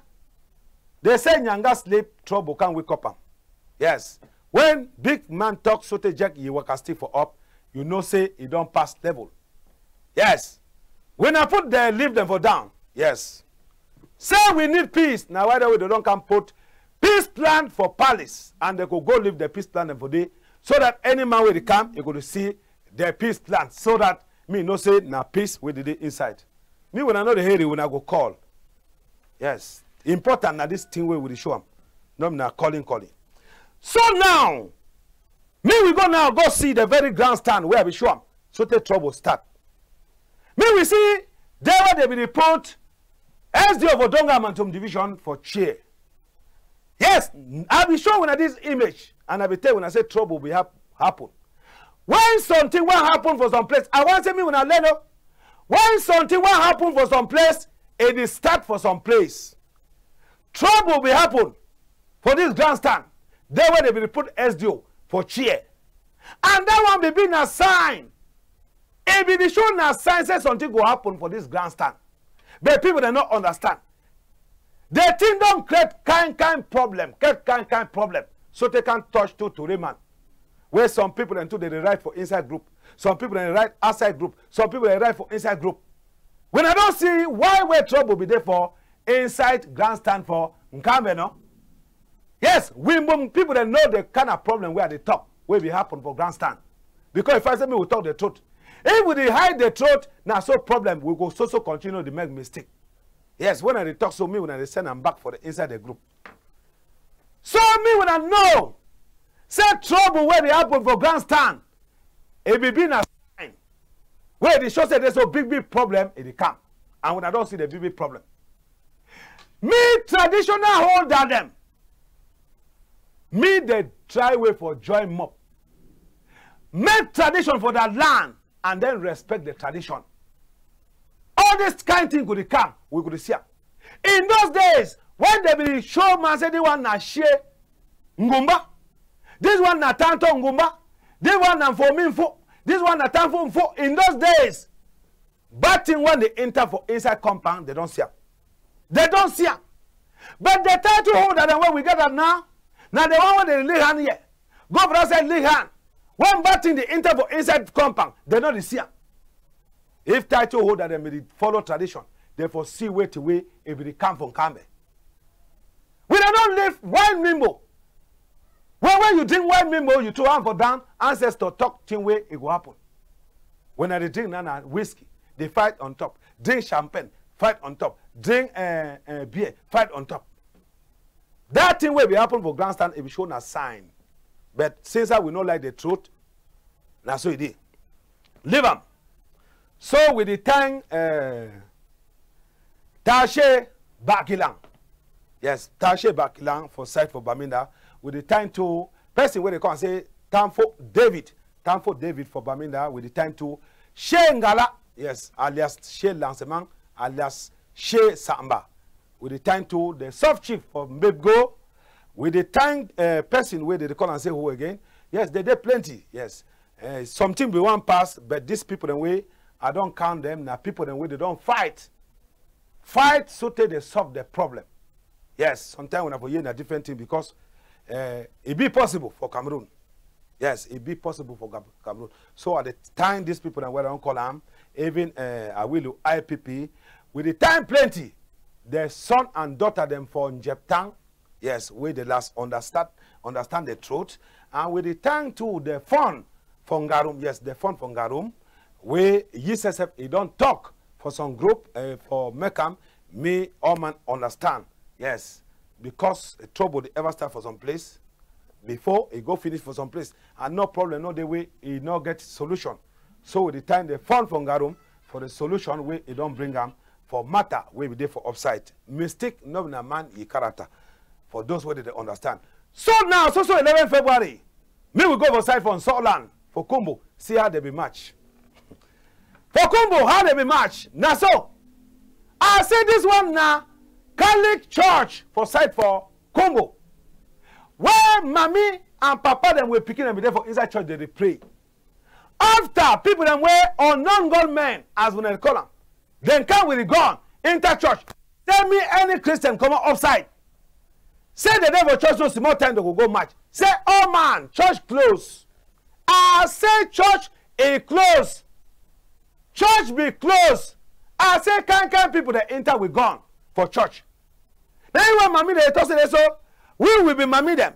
they say Nyanga sleep, trouble can't wake up. Yes. When big man talk so te jack you work still for up, you know say it don't pass level. Yes. When I put there, leave them for down. Yes. Say we need peace. Now why they don't come put peace plan for Palace and they could go leave the peace plan for day so that any man will come, you go to see their peace plan so that me no say now peace with the inside. Me when I know the hurry when I go call. Yes. Important that this thing way with the show them. No now calling. So now, me we go now go see the very grandstand where we show them. So the trouble start. Me we see there where they be report SD of Odonga Mantum Division for chair. Yes, I'll be showing this image and I'll be telling when I say trouble will happen. When something will happen for some place, I want to say me when I learn up. When something will happen for some place, it is start for some place. Trouble will happen for this grandstand. There where they will put SDO for chair. And that one will be a sign. It will be shown a sign say something will happen for this grandstand. But people do not understand. The thing don't create kind problem. Create problem. So they can't touch to Raymond. Where some people and they write for inside group. Some people they write outside group. Some people they write for inside group. When I don't see why where trouble be there for inside grandstand for NKAMBE, no? Yes, people that know the kind of problem where they talk, where it happen for grandstand. Because if I say me, we talk the truth. If we hide the truth, now so problem, we go so continue to make mistake. Yes, when I talk to me, when I send them back for the inside the group. So me when I know, say trouble where they happen for grandstand, it be been a sign. Where they show say there's a big problem, it come. And when I don't see the big problem. Me traditional holder them. Me they try way for join mob. Make tradition for that land and then respect the tradition. All this kind of thing could come, we could see. In those days, when they be show man say this one na share ngumba, this one na tanto ngumba, this one na for minfo, this one na tanfo mfo. In those days, bad thing when they enter for inside compound, they don't see. They don't see. But the title holder, and when we get that now the one when they lay hand here, go for us and lay hand. One bad thing they enter for inside compound, they don't see. If title holder them will follow tradition, therefore see way to way if they come from NKAMBE. We don't live wine mimbo. When you drink wine mimbo, you throw hand for down, ancestor talk thing way it will happen. When they drink nana whiskey, they fight on top. Drink champagne, fight on top. Drink beer, fight on top. That thing will be happen for grandstand if it shown a sign. But since we not like the truth, now so it is. Leave them. So with the time, Tashe Bakilang. Yes, Tashe Bakilang for site for Baminda. With the time to, person where they come and say, time for David for Baminda. With the time to She Ngala, yes, alias She Lancement, alias She Samba. With the time to the soft chief for Mbebgo. With the time person where they call and say who again. Yes, they did plenty, yes. Something we want pass, but these people the way, I don't count them. Now people the way they don't fight. Fight so they solve the problem. Yes, sometimes when I hear a different thing because it be possible for Cameroon. Yes, it be possible for Cameroon. So at the time these people that we don't call them, even I will IPP, with the time plenty, their son and daughter them for Njeptang, yes, where they last understand the truth, and with the time to the fun from Garum, yes, the fun from Garum, where USSF he don't talk for some group for Mekam, me all man understand, yes, because trouble they ever start for some place before he go finish for some place, and no problem, no the way he no get solution. So with the time the fun from Garum for the solution where he don't bring them for matter where we there for upside mistake no na man he character for those where they understand. So now so 11 February, me will go for side for Scotland for Kumbo, see how they be match. For Kumbo, how they be match? Now so, I say this one now, Catholic Church for side for Kumbo. Where mommy and papa them were picking them there for inside church, they pray. After people them were on non-God men, as when they call them, then come with the gun, enter church. Tell me any Christian come outside. Say the devil church no small time they will go match. Say, oh man, church close. I say church is close. Church be closed. I say can people that enter with gun for church. Then when mommy they talk say so, we will be mommy them.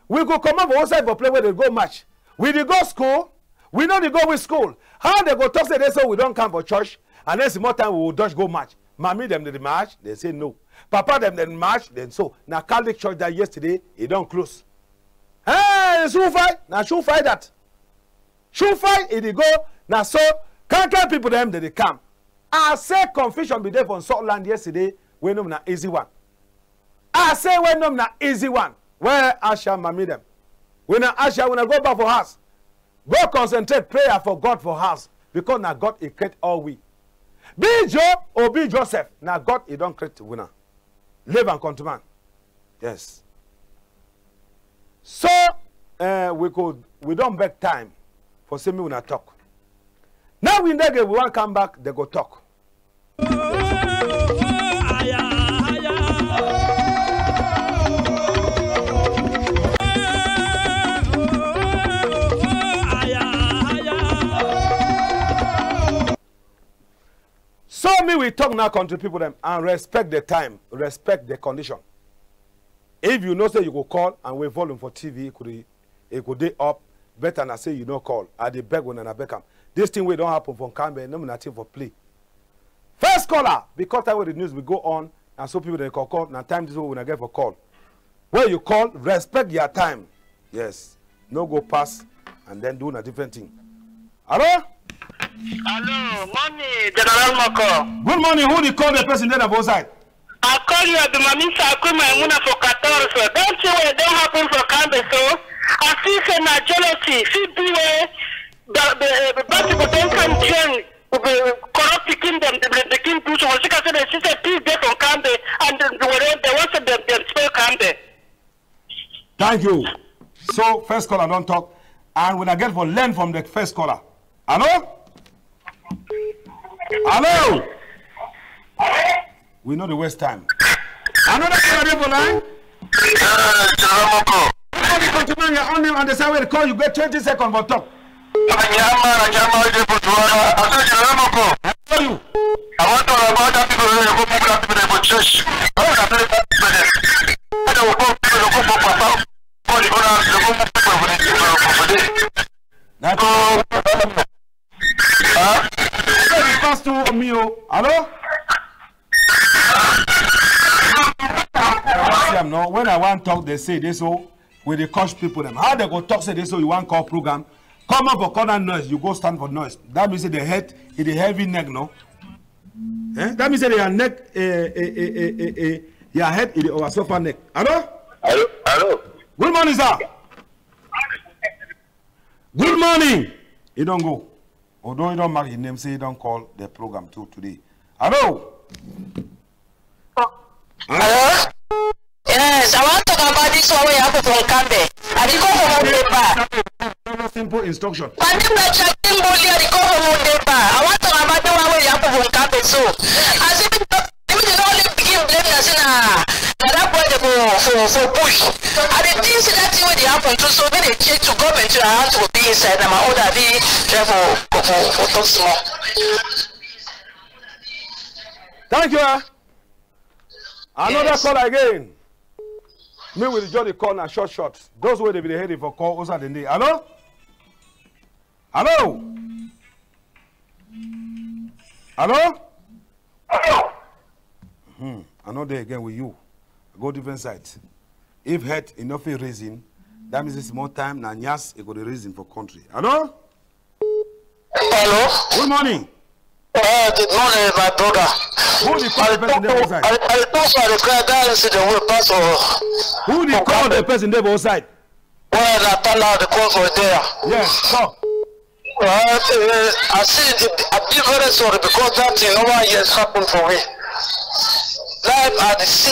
We go come up for one side for play where they go match. We dey go school. We know they go with school. How they go talk say they so we don't come for church, and then some more time we will just go match. Mommy them they march, they say no. Papa them they march, then so. Now Catholic church that yesterday it don't close. Hey, shoe fight. Now shoe fight that. Shoe fight it go. Now so can people them that they come. I say confusion be there from Scotland yesterday. When them na easy one. I say when them na easy one. Where Asha mommy them. When Asha when I go back for house. Go concentrate prayer for God for house. Because now God he create all we. Be Job or be Joseph. Now God he don't create winner. Live and command. Yes. So we don't beg time for say me when I talk. Now we want come back, they go talk. So me we talk now country people them and respect the time, respect the condition. If you know say you go call and we volume for TV, it could day up, better than say you no call. I dey beg when I beg them. This thing we don't happen from NKAMBE, no nothing for play. First caller, because that way the news will go on, and so people they call, now time this is what we're gonna get for call. Where you call, respect your time. Yes. No go pass and then do a different thing. Hello? Hello, morning, General MOKO. Good morning. Who did call the person there on both sides? I call you at the Mamisa Akuma for 14. Don't you it don't happen for Kambe, so I see some jealousy. See the bad people don't come join corrupt the kingdom, the king push on. She said she said peace there from Kambe and the ones of them spell Kambe. Thank you. So first caller don't talk. And when I get for learn from the first caller. Hello? Hello? We know the waste time. Another caller there for line? Continue your own name and the same way to call you get 20 seconds for talk. How are you? I want to about that people who go to church. Hello? No, when I want to talk, they say this so with the coach people them. How they go talk say this so you want call program? Come up for corner noise, you go stand for noise. That means the head is the heavy neck, no? That means your neck your head is the over sofa neck. Hello? Hello? Hello? Good morning, sir. Good morning. He don't go. Although he don't mark his name, say he don't call the program too today. Hello? Hello? Yes, I want to talk about this one where you have to from Kambe. I did go for one paper. Simple instruction. I did not check in only I did go for one paper. I want to talk about the one where you have to from Kambe. So, as if you don't begin blaming us in that boy for push. I did things that thing where they happen to so many change to government to have to be inside. And my order be for talk small. Thank you. Another call again. Me with the call now short. Those who they be heading for call also the day. Hello? Hello? Hello? Hello? Another again with you. Go different sides. If head enough reason, that means it's more time than yes, it got a reason for country. Hello? Hello? Good morning. Good morning, my brother. Who did call the person there outside? I don't for the cry that incident will pass or who did call the person there outside? Well, I tell her the call for there. Yes, talk. I see I'm very sorry because that thing no 1 year happened for me. Like I see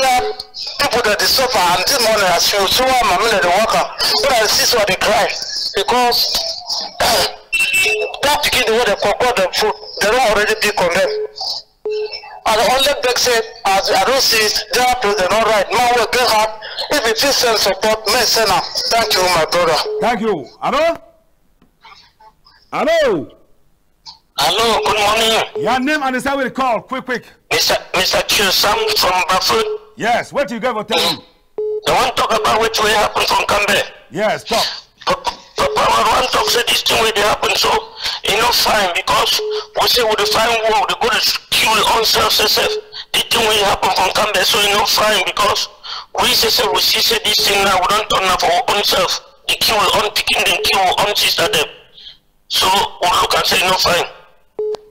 people that they suffer and this morning I feel so I'm the worker. But I see what they cry because that kid the way they conquer them food, they don't already be condemned. And the only big say, as I don't see it, they are they're not right. Man will get hard. If it is send support, may send up. Thank you, my brother. Thank you. Hello? Hello? Hello, good morning. Your name and the side will call. Quick. Mr. Chusam from Buffalo. Yes, what you got for tell me? I want to talk about what will happen from Kambe. Yes, talk. I want to talk say this thing where they happen so you know fine because we say with the fine war they go to kill on self. This thing will happen from Kambe so you know fine because we say we see this thing now we don't turn up for our own self. They kill on picking them kill on sister them. So we look and say no fine.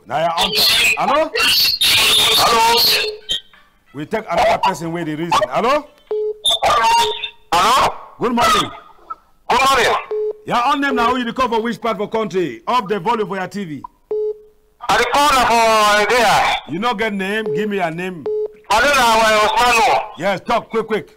Now hello? Hello? We take another person where the reason. Hello? Hello? Good morning. Good morning. Your own name now, who you cover which part of country? Up the volume for your TV. I the corner for there. You not get name, give me a name. I don't know where it was. Yes, talk quick.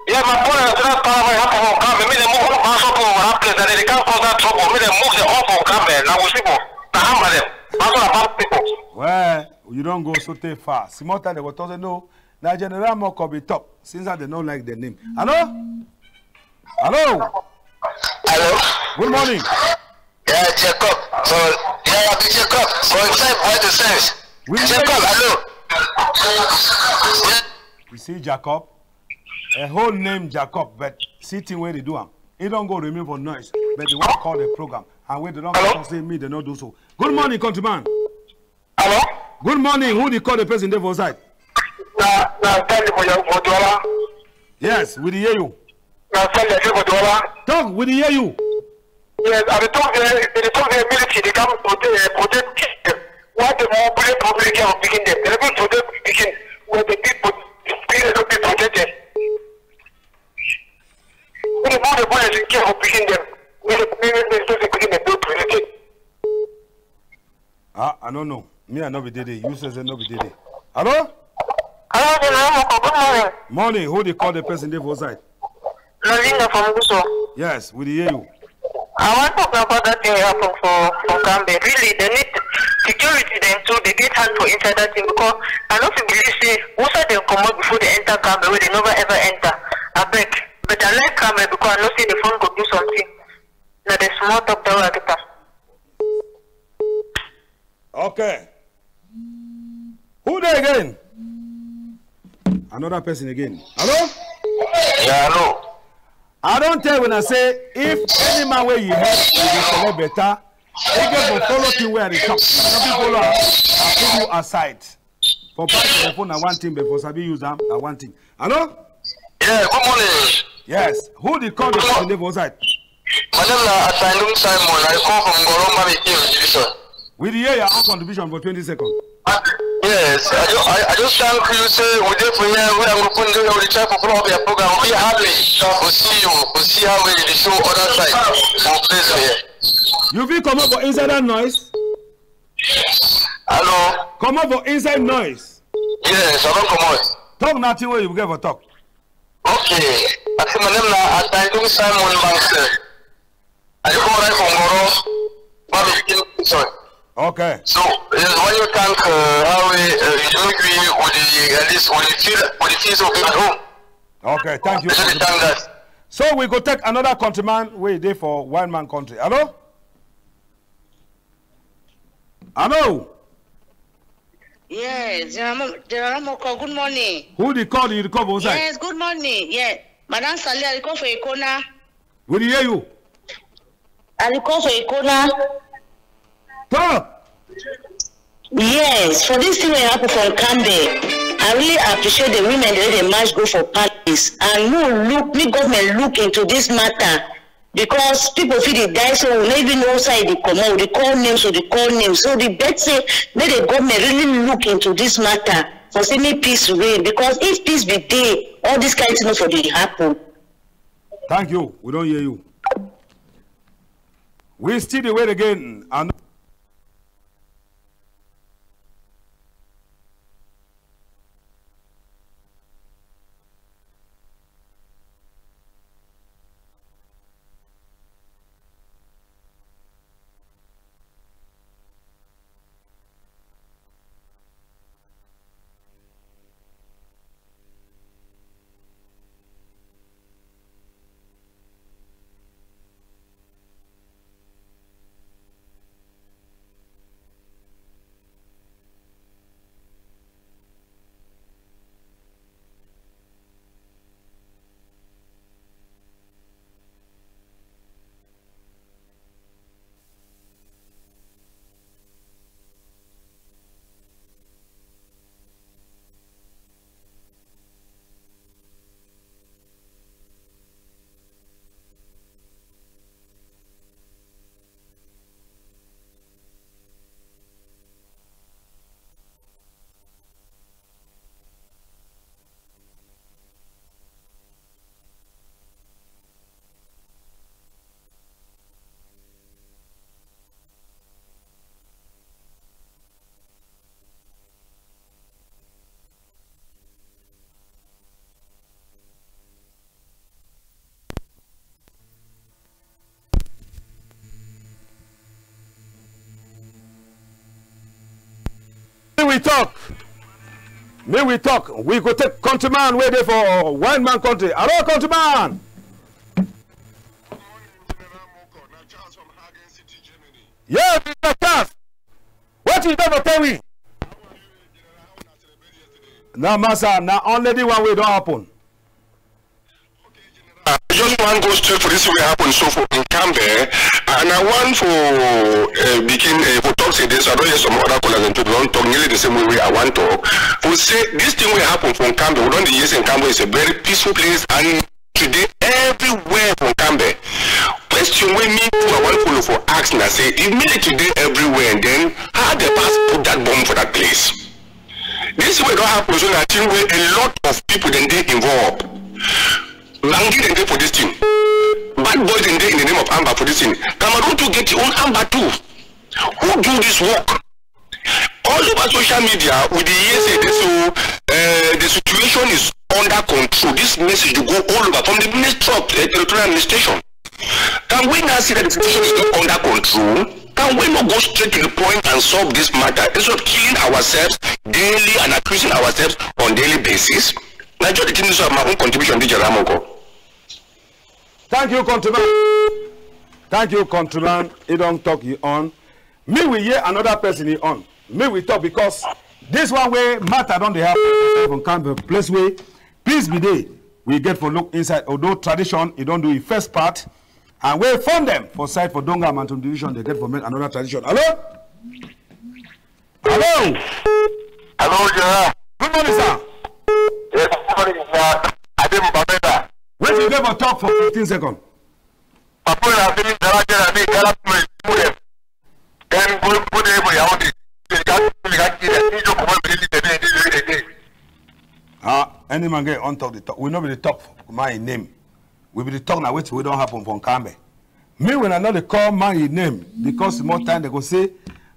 Yeah, my boy is not power happen for Kambe. Me they move pass up over that place and they can't cause that trouble. Me they move the off of Kambe. Now we people. Now hammer them. That's what about people. Well, you don't go so far. Small time they were talking no. Now General MOKO be top. Since they don't like the name. Hello? Hello? Hello? Good morning. Yeah, Jacob. So, yeah, Jacob. For example, what the sense? Jacob, hello. You see Jacob? A whole name Jacob, but sitting where they do him. He don't go remain for noise, but they want to call the program. And when they don't say me, they don't do so. Good morning, countryman. Hello? Good morning. Who they call the person there for side? Yes, we hear you. Talk, we hear you. Yes, I talk the military, they come protect what the more public care of picking them. They don't protect picking where the people don't be protected. When the more the boys care of picking them, when the picking them don't protect it. I don't know. Me I not be did it. You say no be did it. Hello? Hello, good morning. Morning. Who they call the person there for side? Lavina from Guso. Yes, we hear you. I want to talk about that thing happen for Kambe. Really, they need security then too. They get hand for inside that thing because I don't believe say most of them come out before they enter Kambe where they never ever enter. I beg. But I like Kambe because I know see the phone go do something. Now the small talk that I get. Okay. Who there again? Another person again. Hello? Yeah, hello. I don't tell when I say if any man where you help you will collect better. They get for follow you where they talk. Some people are put you aside. For pass telephone and one thing before Sabi use them and one thing. Hello? Yeah, good morning. Yes. Who they call the person there for side? My name is Asylum Simon. I come from Goroma Division. We hear your own contribution for 20 seconds. Yes, I just thank you. Say we did for here. We are going to do the type of program. We are happy to see you. To see how we show other side for place here. You feel come up for inside that noise? Hello. Come up for inside noise. Yes, I don't come out. Talk nothing where you get for talk. Okay. I say my name is Asylum Simon Banks. I just come right from Goro. Sorry. Okay. So when you thank how we agree with the at least with the fees of at home. Okay, thank you. So we go take another countryman way there for one man country. Hello? Hello? Yes, MOKO, good morning. Who they call you? The call outside? Yes, good morning. Yes. Madam Sally, I call for Ikona. We hear you. I call for Ikona. Talk. Yes, for this thing that happened from Kambe, I really appreciate the women that they must go for parties. And me government look into this matter because people feel they die, so we don't even know side they come out. They call names, so they call names. So the best say let the government really look into this matter for say me peace reign. Because if peace be there, all this kind of things for the happen. Thank you. We don't hear you. We still the wait again. And we talk. We go take countryman way there for one man country. Hello, countryman. Yeah, Mr. Charles. What you never tell me? Now, Massa, now only the one way don't happen. You just want to go straight for this way happen so for in NKAMBE, and I want for begin for talk say this. I don't hear some other callers and people don't talk nearly the same way I want to talk. For say this thing will happen from NKAMBE. We don't the years in NKAMBE is a very peaceful place, and today everywhere from NKAMBE. Question we need to I want follow for ask and I say if me today everywhere and then how the pass put that bomb for that place. This way don't happen so that thing where a lot of people then they involved. Langi then they for this thing. Bad boys then they in the name of Amber for this thing. Cameroon to get your own Amber too. Who do this work? All over social media with the years say this so the situation is under control. This message to go all over from the Ministry of Territorial Administration. Can we now see that the situation is not under control? Can we not go straight to the point and solve this matter instead of killing ourselves daily and accusing ourselves on daily basis? Now, just the thing is my own contribution, DJ MOKO. Thank you, countryman. Thank you, countryman. He don't talk he on. Me we hear another person he on. Me we talk because this one way matter don't they have from NKAMBE place way. Please be there. We get for look inside. Although tradition, he don't do the first part. And we found them for side for Donga Mountain Division. They get for make another tradition. Hello? Hello? Hello, Gerard. Good morning, sir. Yes, good morning, sir. I didn't remember. When you give a talk for 15 seconds. Any man get on top the talk. We know be the talk for my name. We be the talk now which we don't happen from NKAMBE. Me when I know they call my name because more time they go say,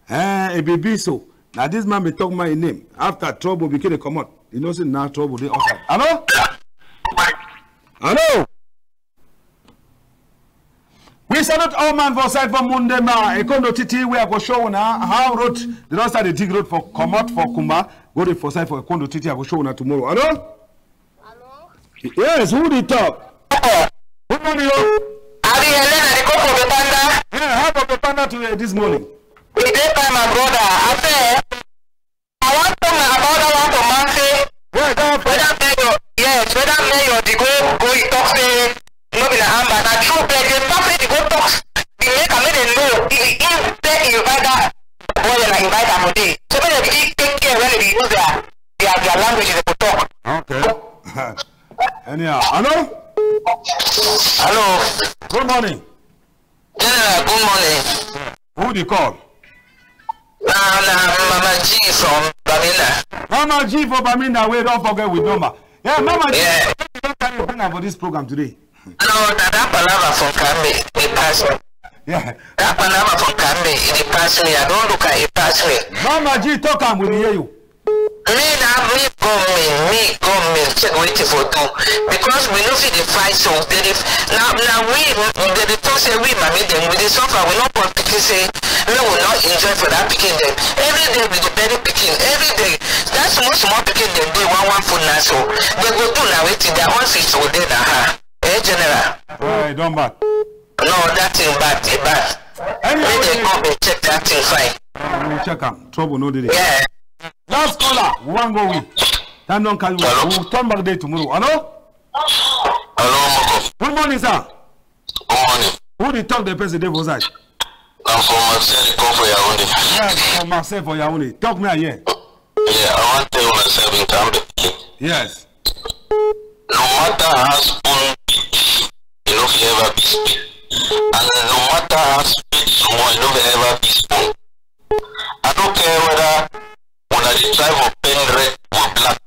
it be so. Now this man be talk my name. After trouble became a come out. You know say now trouble they outside. Hello? Hello? We salute all man for side for Monday ma. A condo titi we are go show now how road they don't start the dig road for come out for Kumba. Go to for side for a condo titi I go show now tomorrow. Hello? Hello? Yes, who did talk? Good morning, yo. Yeah, how about the panda today this morning? We did by my brother. I said, I want to my brother want to man say, whether mayor the go he talk say no be the Amber. Now true, but the talk say the go talk. The make a minute know if they invite that boy and invite him today. So when they take care when they use their language they go talk. Okay. Anyhow, hello? Hello. Good morning. Yeah, good morning. Who do you call? Mama G from Bamina. Mama G for Bamina. Wait, don't forget with number. Yeah, Mama G. Yeah. What can you bring up for this program today? No, that palava from NKAMBE, it passed me. Yeah. That palava from NKAMBE, it passed me. I don't look at it passed me. Mama G, talk and we'll hear you. Me government check waiting for two because we know see the fight so now we the talk say we mami them we suffer we not want picking say we will not enjoy for that picking them every day we the very picking every day that's small picking them day one food now so they go do now waiting their own fish will there now general. Hey, don't back. No, that thing bad, it bad. Anyway, they come and check that thing fine. We check them. Trouble no delay. Yeah. Last caller, we want go with. Time don't call you. We'll turn back there tomorrow. Hello? Hello, MOKO. Good morning, sir. Good morning. Who did talk the person there for side? I'm from Marseille, come for Yaoundé. Yes, from Marseille for Yaoundé. Talk me here. Yeah, I want to tell myself in NKAMBE. Yes. No matter how spoon, you know, you ever be speak. And no matter how speak someone, you know, you ever be spoon. I don't care whether when I try for pen red or black.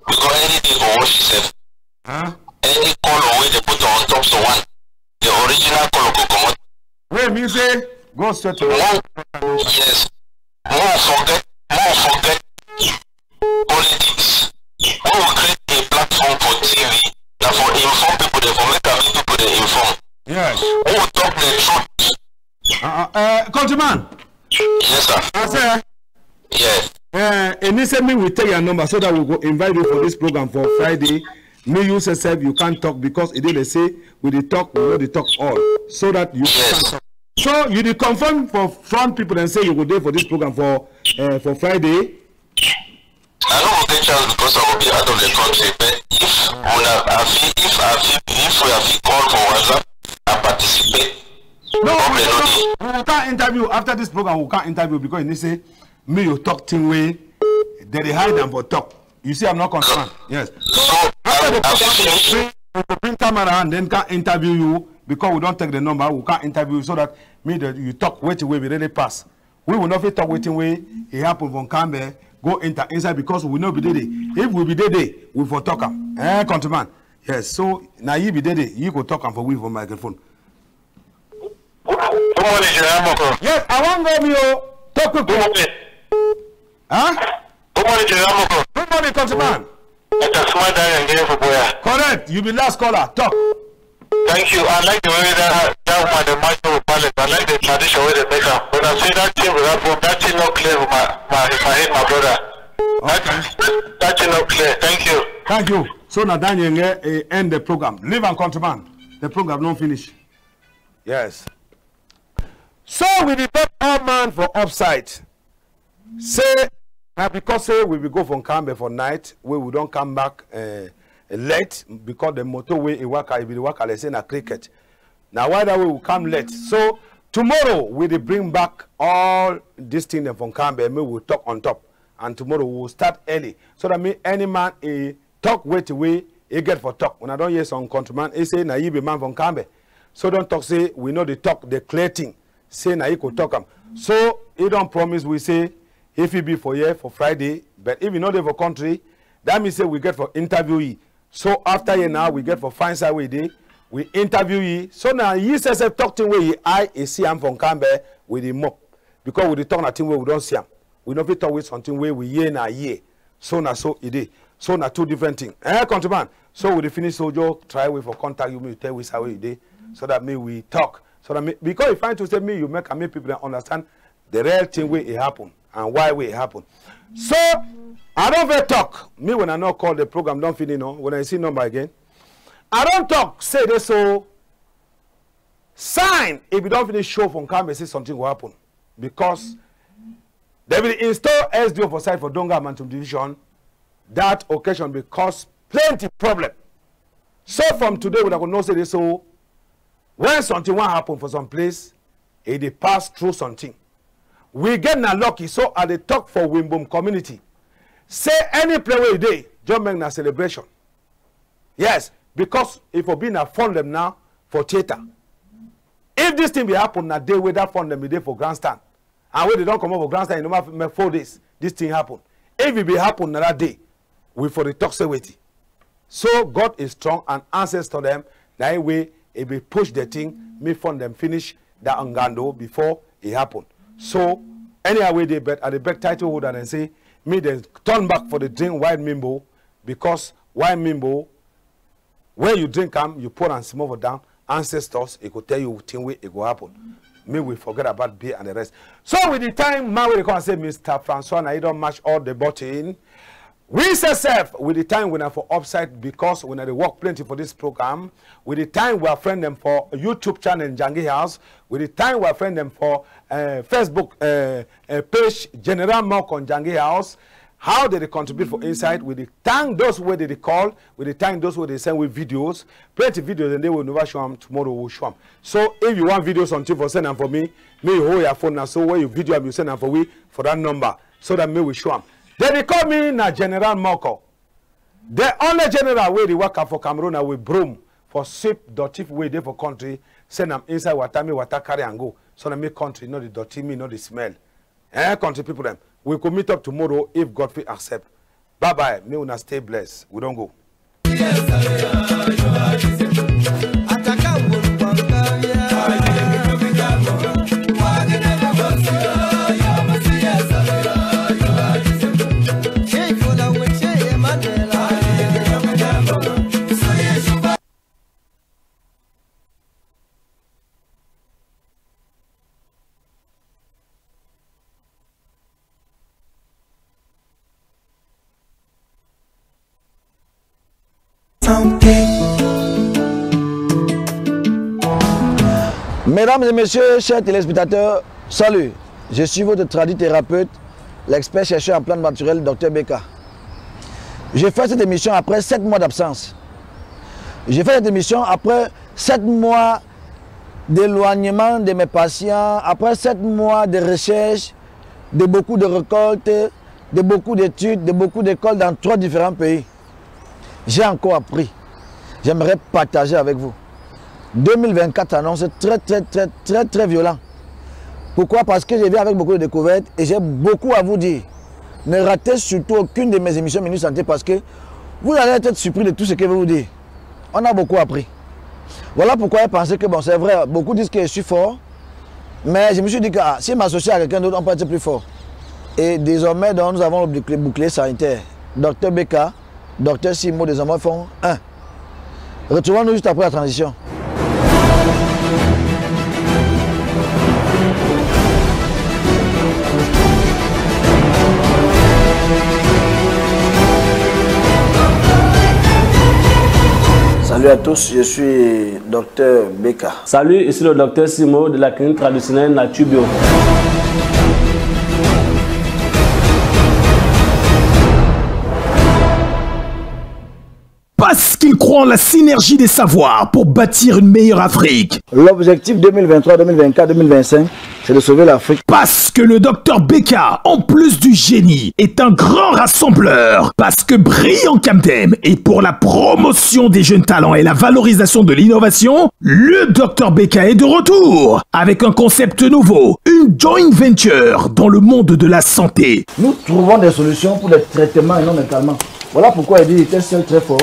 Because anything will wash itself. Huh? Any color where they put on top of one, the original color will come out. Wait, me say, go straight to Yes. More forget politics. We will create a platform for TV that for inform people, they for make people they inform. Yes. We will talk the truth. Countryman. Yes, sir. I say. Yes. Initially, we take your number so that we go invite you for this program for Friday. Me, you yourself, you can't talk because it didn't say we did talk, we already talk all. So that you can talk. So you did confirm for front people and say you go there for this program for Friday. I don't get chance because I will be out of the country. But if we we have called for WhatsApp and participate. No, we can't interview after this program. We can't interview because they say me you talk thing way. They hide them for talk. You see, I'm not concerned. Yes. So after the program, we bring camera and then can't interview you because we don't take the number. We can't interview you so that me that you talk waiting way we really pass. We will not talk waiting way. It happen from NKAMBE go inside because we know be there. If we be there, we for talk them. Countryman. Yes. So now you be there, you go talk them for we for microphone. Good morning, General. Yes, I want to go me talk quickly. Good morning. Huh? Good morning, General. Good morning, countryman. Correct. You be last caller. Talk. Thank you. I like the way that woman the match of palace. I like the tradition way they make up. When I say that thing that thing not clear with my head, my brother. Okay. That thing not clear. Thank you. Thank you. So now Daniel end the program. Leave and countryman. The program not finish. Yes. So we depend all man for upside. Say now because say we will go from NKAMBE for night, we don't come back late because the motorway Iwaka will work let's say na cricket. Now why that we will come late? So tomorrow we will bring back all this thing from NKAMBE, we will talk on top. And tomorrow we will start early. So that means any man talk wait away, he get for talk. When I don't hear some countryman, he say na you be man from NKAMBE. So don't talk say we know the talk, the clear thing. Say na you could talk him. So he don't promise we say if he be for here for Friday, but if you know they for country, that means say we get for interviewee. So after here now we get for fine side we day, we interviewee. So now he says talk to where I see him from NKAMBE with the mop. Because we talk nothing where we don't see him. We don't talk with something where we hear na year. So now so it is. So now two different things. Countryman. So we finish sojo, try way for contact you me tell we how we day. So that me we talk. So that me, because if I to say me you make people understand the real thing where it happen and why it happen. So I don't very talk. Me when I not call the program don't feel when I see number again. I don't talk, say this so sign if you don't finish show from NKAMBE say something will happen. Because they will install SDO for site for Donga Mantum Division. That occasion will cause plenty problem. So from today we are going to say this so when something will happen for some place, it pass through something. We get na lucky, so at the talk for Wimboom community. Say any play where day, just make na celebration. Yes, because if we be na fund them now for theater. If this thing be happen na day where that fund them be there for grandstand. And when they don't come up for grandstand, no matter 4 days, this thing happen. If it be happen na that day, we for the talk say wait. So God is strong and answers to them. That way, if we push the thing, me fund them finish that angando before it happen. So anyway they bet at the back title holder and say me they turn back for the drink white mimbo because white mimbo when you drink them you pour and small down ancestors it could tell you thing way it go happen. Me we forget about beer and the rest. So with the time man we can say Mr. Francois now you don't match all the button. We say self with the time we are for upside because we they work plenty for this program. With the time we are friend them for YouTube channel NJANGI House. With the time we are friend them for Facebook page General MOKO NJANGI House. How did they contribute for inside? With the time those where they call. With the time those where they send with videos. Plenty videos and they will never show them. Tomorrow we'll show them. So if you want videos on TV for send them for me hold your phone now. So where you video them you send them for we for that number. So that me will show them. Then they call me na General MOKO. The only general way they work for Cameroon with broom for sweep dirty way they for country. Send them inside water me water carry and go. So that make country not the dirty me not the smell. Country people them. We could meet up tomorrow if God will accept. Bye bye. May una stay blessed. We don't go. Mesdames et messieurs, chers téléspectateurs, salut. Je suis votre tradithérapeute, l'expert chercheur en plantes naturelles, Dr Beka. J'ai fait cette émission après 7 mois d'absence. J'ai fait cette émission après 7 mois d'éloignement de mes patients, après 7 mois de recherche, de beaucoup de récoltes, de beaucoup d'études, de beaucoup d'écoles dans 3 différents pays. J'ai encore appris. J'aimerais partager avec vous. 2024 annonce très violent. Pourquoi? Parce que je viens avec beaucoup de découvertes et j'ai beaucoup à vous dire. Ne ratez surtout aucune de mes émissions Minute Santé parce que vous allez être surpris de tout ce que je vais vous dire. On a beaucoup appris. Voilà pourquoi j'ai pensé que bon, c'est vrai, beaucoup disent que je suis fort, mais je me suis dit que si je m'associe à quelqu'un d'autre, on peut être plus fort. Et désormais, donc, nous avons le bouclier sanitaire. Dr Beka, Dr Simo, désormais font 1. Retrouvons-nous juste après la transition. Salut à tous, je suis Dr Beka. Salut, ici le Dr Simo de la clinique traditionnelle Nature Bio. Parce qu'ils croient en la synergie des savoirs pour bâtir une meilleure Afrique. L'objectif 2023, 2024, 2025, c'est de sauver l'Afrique. Parce que le Dr Beka, en plus du génie, est un grand rassembleur. Parce que NKAMBE est pour la promotion des jeunes talents et la valorisation de l'innovation, le Dr Beka est de retour. Avec un concept nouveau, une joint venture dans le monde de la santé. Nous trouvons des solutions pour les traitements et non les calmants. Voilà pourquoi il dit qu'il était seul très fort.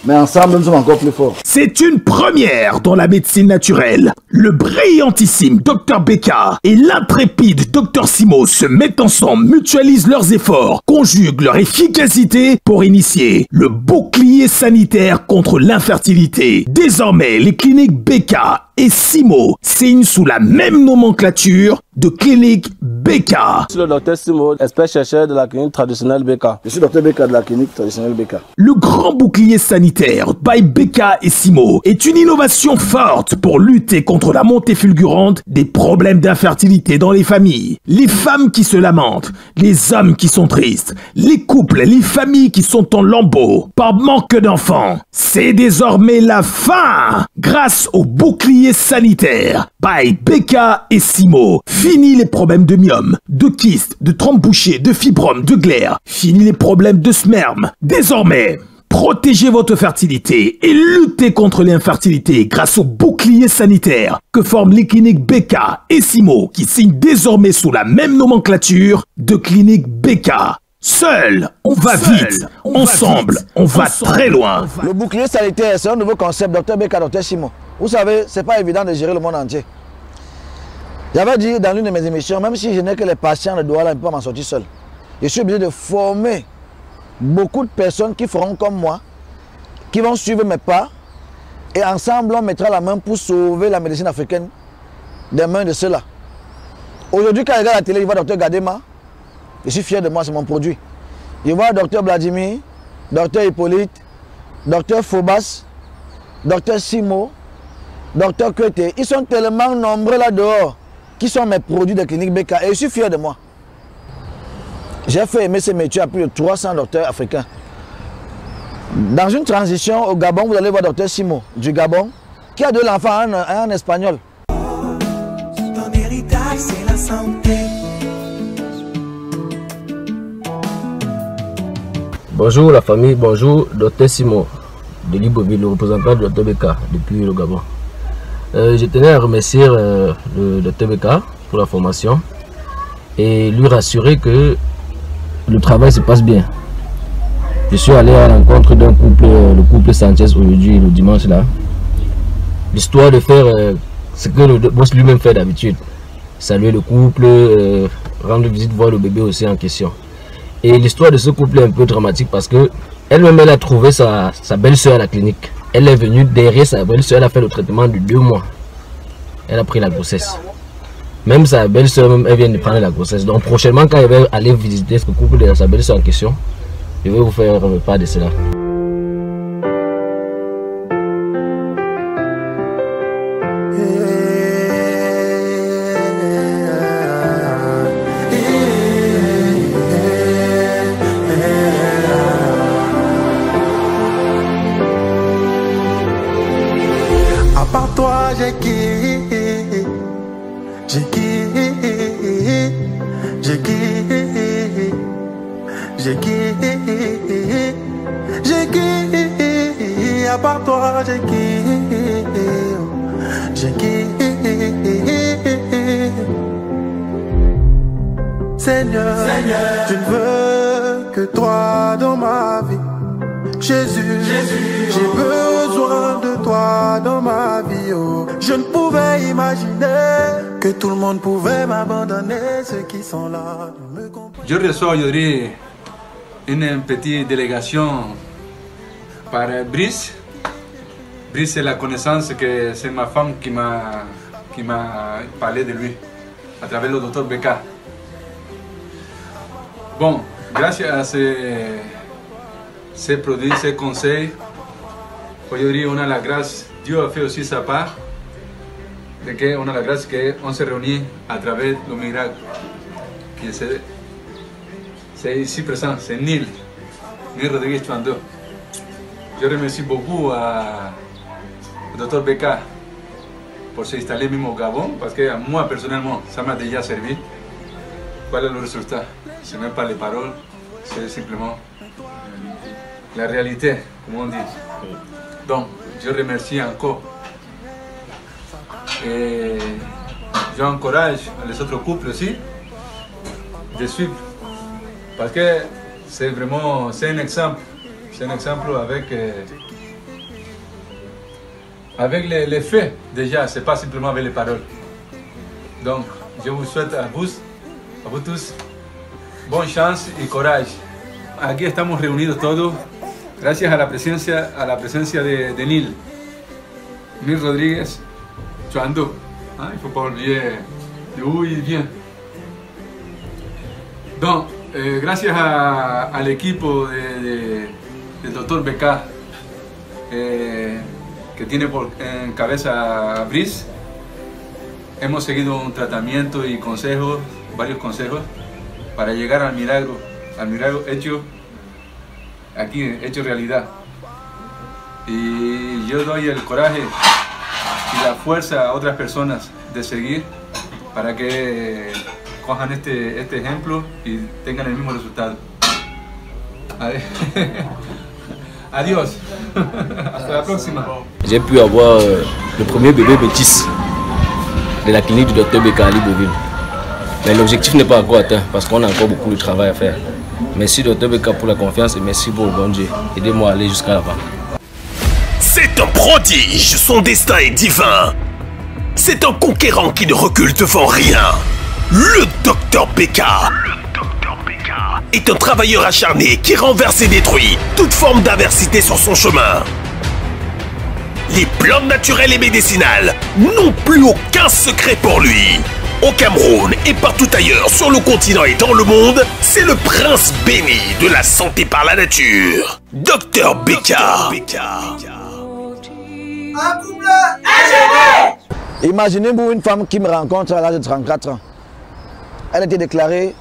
Mais ensemble, nous sommes encore plus forts. C'est une première dans la médecine naturelle. Le brillantissime Dr Beka et l'intrépide Dr Simo se mettent ensemble, mutualisent leurs efforts, conjuguent leur efficacité pour initier le bouclier sanitaire contre l'infertilité. Désormais, les cliniques Beka et Simo signent sous la même nomenclature de clinique Beka. Je suis le Dr Simo, expert chercheur de la clinique traditionnelle Beka. Je suis Dr Beka de la clinique traditionnelle Beka. Le grand bouclier sanitaire by Beka et Simo est une innovation forte pour lutter contre la montée fulgurante des problèmes d'infertilité dans les familles. Les femmes qui se lamentent, les hommes qui sont tristes, les couples, les familles qui sont en lambeaux par manque d'enfants. C'est désormais la fin grâce au bouclier sanitaire by Beka et Simo. Fini les problèmes de myome, de kyste, de trompe bouchée, de fibrome, de glaire. Fini les problèmes de sperme. Désormais, protégez votre fertilité et luttez contre l'infertilité grâce au bouclier sanitaire que forment les cliniques Beka et Simo qui signent désormais sous la même nomenclature de clinique Beka. Seul, on va vite. Ensemble, on va très loin. Le bouclier sanitaire, c'est un nouveau concept, Dr Beka, Dr Simo. Vous savez, c'est pas évident de gérer le monde entier. J'avais dit dans l'une de mes émissions, même si je n'ai que les patients de Douala, je ne peux pas m'en sortir seul. Je suis obligé de former beaucoup de personnes qui feront comme moi, qui vont suivre mes pas, et ensemble on mettra la main pour sauver la médecine africaine des mains de ceux-là. Aujourd'hui, quand je regarde la télé, je vois Dr Gadema, je suis fier de moi, c'est mon produit. Je vois Dr Vladimir, Dr Hippolyte, Dr Phobas, Dr Simo, Dr Kwete, ils sont tellement nombreux là dehors qui sont mes produits de clinique Beka et je suis fier de moi. J'ai fait aimer ce métier à plus de 300 docteurs africains. Dans une transition au Gabon, vous allez voir Dr Simo du Gabon qui a de l'enfant en espagnol. Ton héritage, c'est la santé. Bonjour la famille, bonjour Dr Simo de Libreville, le représentant de Dr Beka depuis le Gabon. Je tenais à remercier le Dr Beka pour la formation et lui rassurer que le travail se passe bien. Je suis allé à la rencontre d'un couple, le couple Sanchez aujourd'hui, le dimanche là. L'histoire de faire ce que le boss lui-même fait d'habitude. Saluer le couple, rendre visite, voir le bébé aussi en question. Et l'histoire de ce couple est un peu dramatique parce que elle-même elle a trouvé sa belle-sœur à la clinique. Elle est venue derrière sa belle-sœur, elle a fait le traitement de 2 mois. Elle a pris la grossesse. Même sa belle-sœur, elle vient de prendre la grossesse. Donc prochainement, quand elle va aller visiter ce couple de sa belle-sœur en question, je vais vous faire part de cela. j'ai quitté, j'ai quitté, j'ai quitté, j'ai quitté, j'ai quitté, à part toi j'ai quitté, j'ai quitté. Seigneur, je ne veux que toi dans ma vie. Jésus, j'ai besoin de toi dans ma vie. Oh. Je ne pouvais imaginer que tout le monde pouvait m'abandonner. Ceux qui sont là ne me comprennent. Je reçois aujourd'hui une petite délégation par Brice. Brice, c'est la connaissance que c'est ma femme qui m'a parlé de lui à travers le docteur Beka. Bon, grâce à ces produits, ces conseils, aujourd'hui on a la grâce, Dieu a fait aussi sa part, de que on a la grâce qu'on se réunit à travers le miracle. C'est ici présent, c'est Nil Rodriguez Chuando. Je remercie beaucoup au docteur Beka pour s'installer même au Gabon, parce que moi personnellement, ça m'a déjà servi. Voilà le résultat. Ce n'est même pas les paroles, c'est simplement la réalité, comme on dit. Donc, je remercie encore. Et j'encourage les autres couples aussi de suivre. Parce que c'est vraiment, c'est un exemple. C'est un exemple avec les faits déjà, c'est pas simplement avec les paroles. Donc, je vous souhaite à vous tous, bonne chance y courage. Aquí estamos reunidos todos gracias a la presencia de Nil Rodriguez Chuando. Ah, il ne faut pas oublier d'où il vient. Donc, gracias al equipo del doctor Beka, que tiene en cabeza a Brice, hemos seguido un tratamiento y consejos, varios consejos, para llegar al milagro hecho realidad. Y yo doy el coraje y la fuerza a otras personas de seguir para que cojan este ejemplo y tengan el mismo resultado. Adiós. Hasta la próxima. J'ai pu avoir le premier bébé métis de la clinique du docteur Beka à Libreville. Mais l'objectif n'est pas encore atteint parce qu'on a encore beaucoup de travail à faire. Merci docteur Beka pour la confiance et merci pour le bon Dieu. Aidez-moi à aller jusqu'à là-bas. C'est un prodige, son destin est divin. C'est un conquérant qui ne recule devant rien. Le docteur Beka est un travailleur acharné qui renverse et détruit toute forme d'adversité sur son chemin. Les plantes naturelles et médicinales n'ont plus aucun secret pour lui. Au Cameroun et partout ailleurs sur le continent et dans le monde, c'est le prince béni de la santé par la nature. Docteur Beka. Imaginez-vous une femme qui me rencontre à l'âge de 34 ans. Elle était déclarée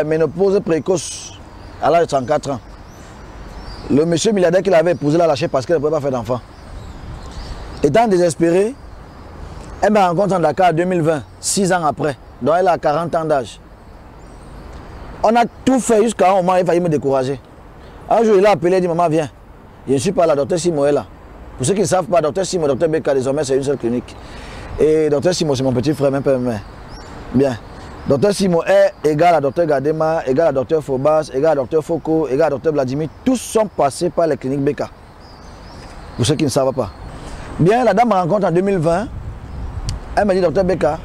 ménopause précoce à l'âge de 34 ans. Le monsieur milliardaire qui l'avait épousé l'a lâché parce qu'elle ne pouvait pas faire d'enfant. Étant désespérée, elle me rencontre en Dakar en 2020, 6 ans après. Donc elle a 40 ans d'âge. On a tout fait jusqu'à un moment où il fallait me décourager. Un jour, il a appelé, il a dit, maman, viens. Je ne suis pas là, docteur Simo est là. Pour ceux qui ne savent pas, docteur Simo, docteur Beka, désormais, c'est une seule clinique. Et docteur Simo, c'est mon petit frère, même pas même. Bien. Docteur Simo est égal à docteur Gadema, égal à docteur Fobas, égal à docteur Foko, égal à docteur Vladimir. Tous sont passés par les cliniques Beka. Pour ceux qui ne savent pas. Bien, la dame me rencontre en 2020. Elle m'a dit, docteur Beka,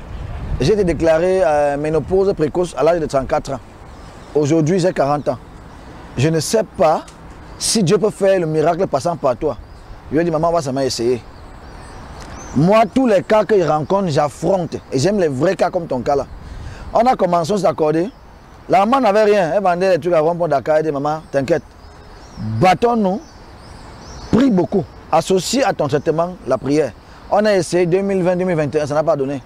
j'ai été déclaré ménopause précoce à l'âge de 34 ans. Aujourd'hui, j'ai 40 ans. Je ne sais pas si Dieu peut faire le miracle passant par toi. Je lui ai dit, maman, ça m'a essayé. Moi, tous les cas que je rencontre, j'affronte. Et j'aime les vrais cas comme ton cas là. On a commencé à s'accorder. La maman n'avait rien. Elle vendait des trucs à rond-point Dakar. Elle dit, maman, t'inquiète. Battons-nous. Prie beaucoup. Associe à ton traitement la prière. On a essayé 2020-2021, ça n'a pas donné.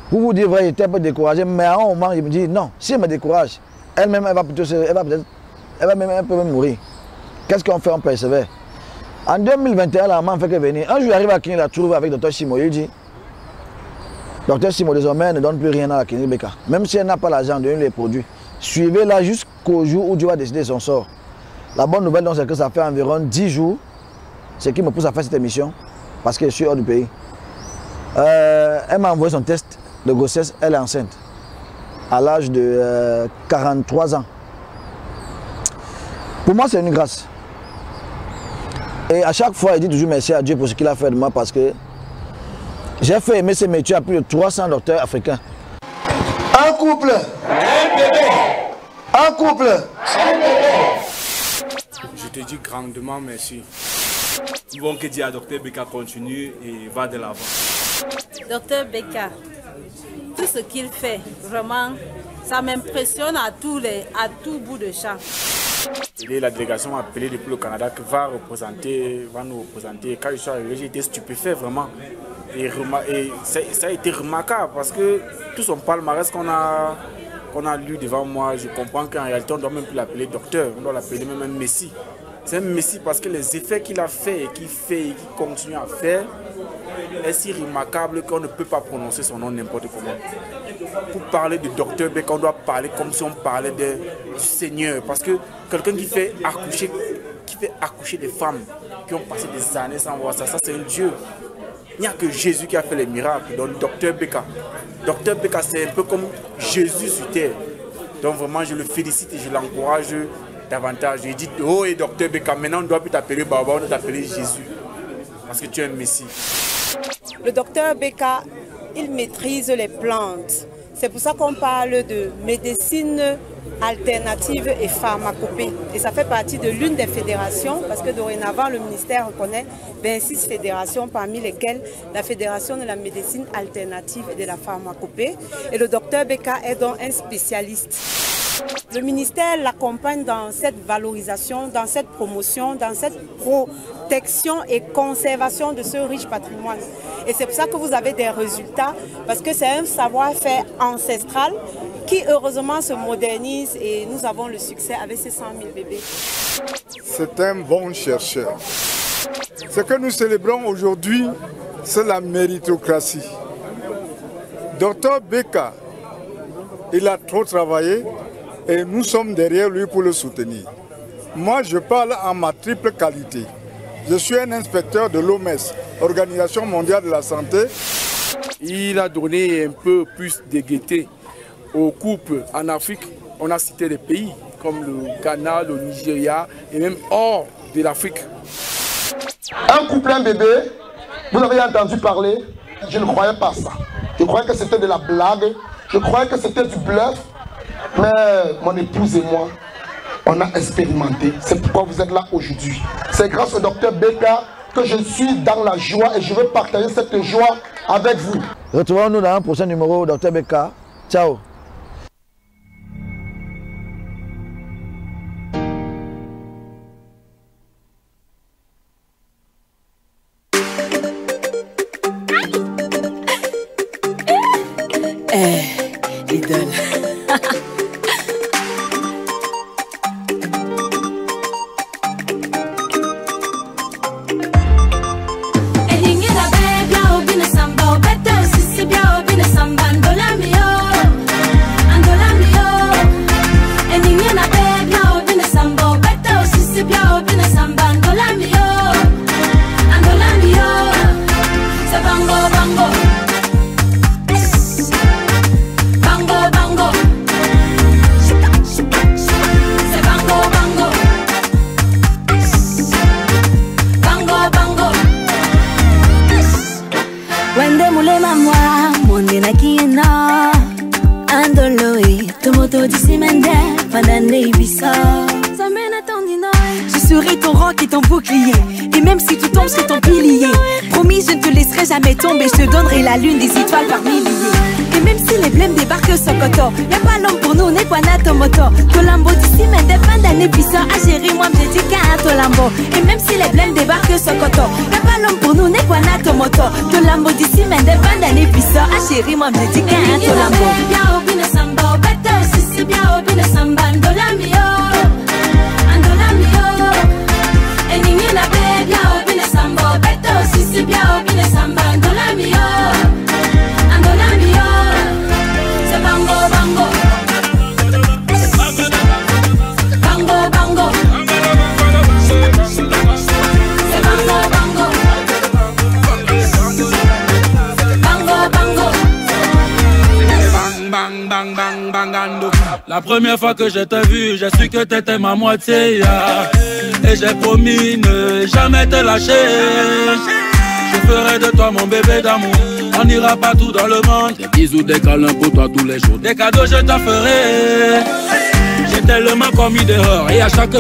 Pour vous dire vrai, j'étais un peu découragé, mais à un moment, je me dis, non, si elle me décourage, elle-même, elle va peut même mourir. Qu'est-ce qu'on fait? On persévère. En 2021, la maman fait que venir. Un jour, il arrive à clinique, il la trouve avec Dr Simo. Il dit, Dr Simo, désormais, elle ne donne plus rien à la clinique Beka. Même si elle n'a pas l'argent, donnez les produits. Suivez-la jusqu'au jour où Dieu va décider son sort. La bonne nouvelle, c'est que ça fait environ 10 jours, ce qui me pousse à faire cette émission, parce que je suis hors du pays. Elle m'a envoyé son test de grossesse, elle est enceinte, à l'âge de 43 ans. Pour moi, c'est une grâce. Et à chaque fois, il dit toujours merci à Dieu pour ce qu'il a fait de moi, parce que j'ai fait aimer ce métier à plus de 300 docteurs africains. Un couple, un bébé. Un couple, un bébé. Je te dis grandement merci. Nous voulons que Dieu à Dr Beka continue et va de l'avant. Dr Beka, tout ce qu'il fait, vraiment, ça m'impressionne à tout bout de champ. Et la délégation m'a appelé depuis le Canada qui va nous représenter. Quand je suis arrivé, j'ai été stupéfait vraiment. Et ça a été remarquable parce que tout son palmarès qu'on a lu devant moi, je comprends qu'en réalité on ne doit même plus l'appeler docteur, on doit l'appeler même un messie. C'est un messie parce que les effets qu'il a fait et qu'il fait et qu'il continue à faire est si remarquable qu'on ne peut pas prononcer son nom n'importe comment. Pour parler de docteur Beka, on doit parler comme si on parlait du Seigneur. Parce que quelqu'un qui fait accoucher des femmes qui ont passé des années sans voir ça, c'est un Dieu. Il n'y a que Jésus qui a fait les miracles. Donc Dr Beka. Dr Beka, c'est un peu comme Jésus sur terre. Donc vraiment, je le félicite et je l'encourage davantage. Je dis, oh et Dr Beka, maintenant on ne doit plus t'appeler Baba, on doit t'appeler Jésus. Parce que tu es un Messie. Le docteur Beka, il maîtrise les plantes. C'est pour ça qu'on parle de médecine alternative et pharmacopée. Et ça fait partie de l'une des fédérations, parce que dorénavant, le ministère reconnaît 26 fédérations, parmi lesquelles la fédération de la médecine alternative et de la pharmacopée. Et le docteur Beka est donc un spécialiste. Le ministère l'accompagne dans cette valorisation, dans cette promotion, dans cette protection et conservation de ce riche patrimoine. Et c'est pour ça que vous avez des résultats, parce que c'est un savoir-faire ancestral qui heureusement se modernise et nous avons le succès avec ces 100 000 bébés. C'est un bon chercheur. Ce que nous célébrons aujourd'hui, c'est la méritocratie. Dr Beka, il a trop travaillé et nous sommes derrière lui pour le soutenir. Moi, je parle en ma triple qualité. Je suis un inspecteur de l'OMS, Organisation mondiale de la santé. Il a donné un peu plus de gaieté aux couples en Afrique. On a cité des pays comme le Ghana, le Nigeria et même hors de l'Afrique. Un couple, un bébé, vous avez entendu parler, je ne croyais pas ça. Je croyais que c'était de la blague, je croyais que c'était du bluff. Mais mon épouse et moi, on a expérimenté. C'est pourquoi vous êtes là aujourd'hui. C'est grâce au docteur Beka que je suis dans la joie et je veux partager cette joie avec vous. Retrouvons-nous dans un prochain numéro, docteur Beka. Ciao. Idole. Je serai ton roc et ton bouclier. Et même si tu tombes, je serai ton pilier. Promis, je ne te laisserai jamais tomber. Je te donnerai la lune, des étoiles par milliers. Et même si les blêmes débarquent sur Koto, y'a pas l'homme pour nous, n'est pas Natomoto. Tolambo d'ici, mais des fins d'années puissants. À gérer, moi, me dis qu'à Tolambo. Et même si les blêmes débarquent sur Koto, y'a pas l'homme pour nous, n'est pas Natomoto. Tolambo d'ici, mais des fins d'années puissants. À gérer, moi, me dis qu'à Tolambo. And La première fois que je t'ai vu, j'ai su que t'étais ma moitié, yeah. Et j'ai promis ne jamais te lâcher. Je ferai de toi mon bébé d'amour. On ira partout dans le monde. Des bisous, des câlins pour toi tous les jours. Des cadeaux je t'en ferai. J'ai tellement commis dehors et à chaque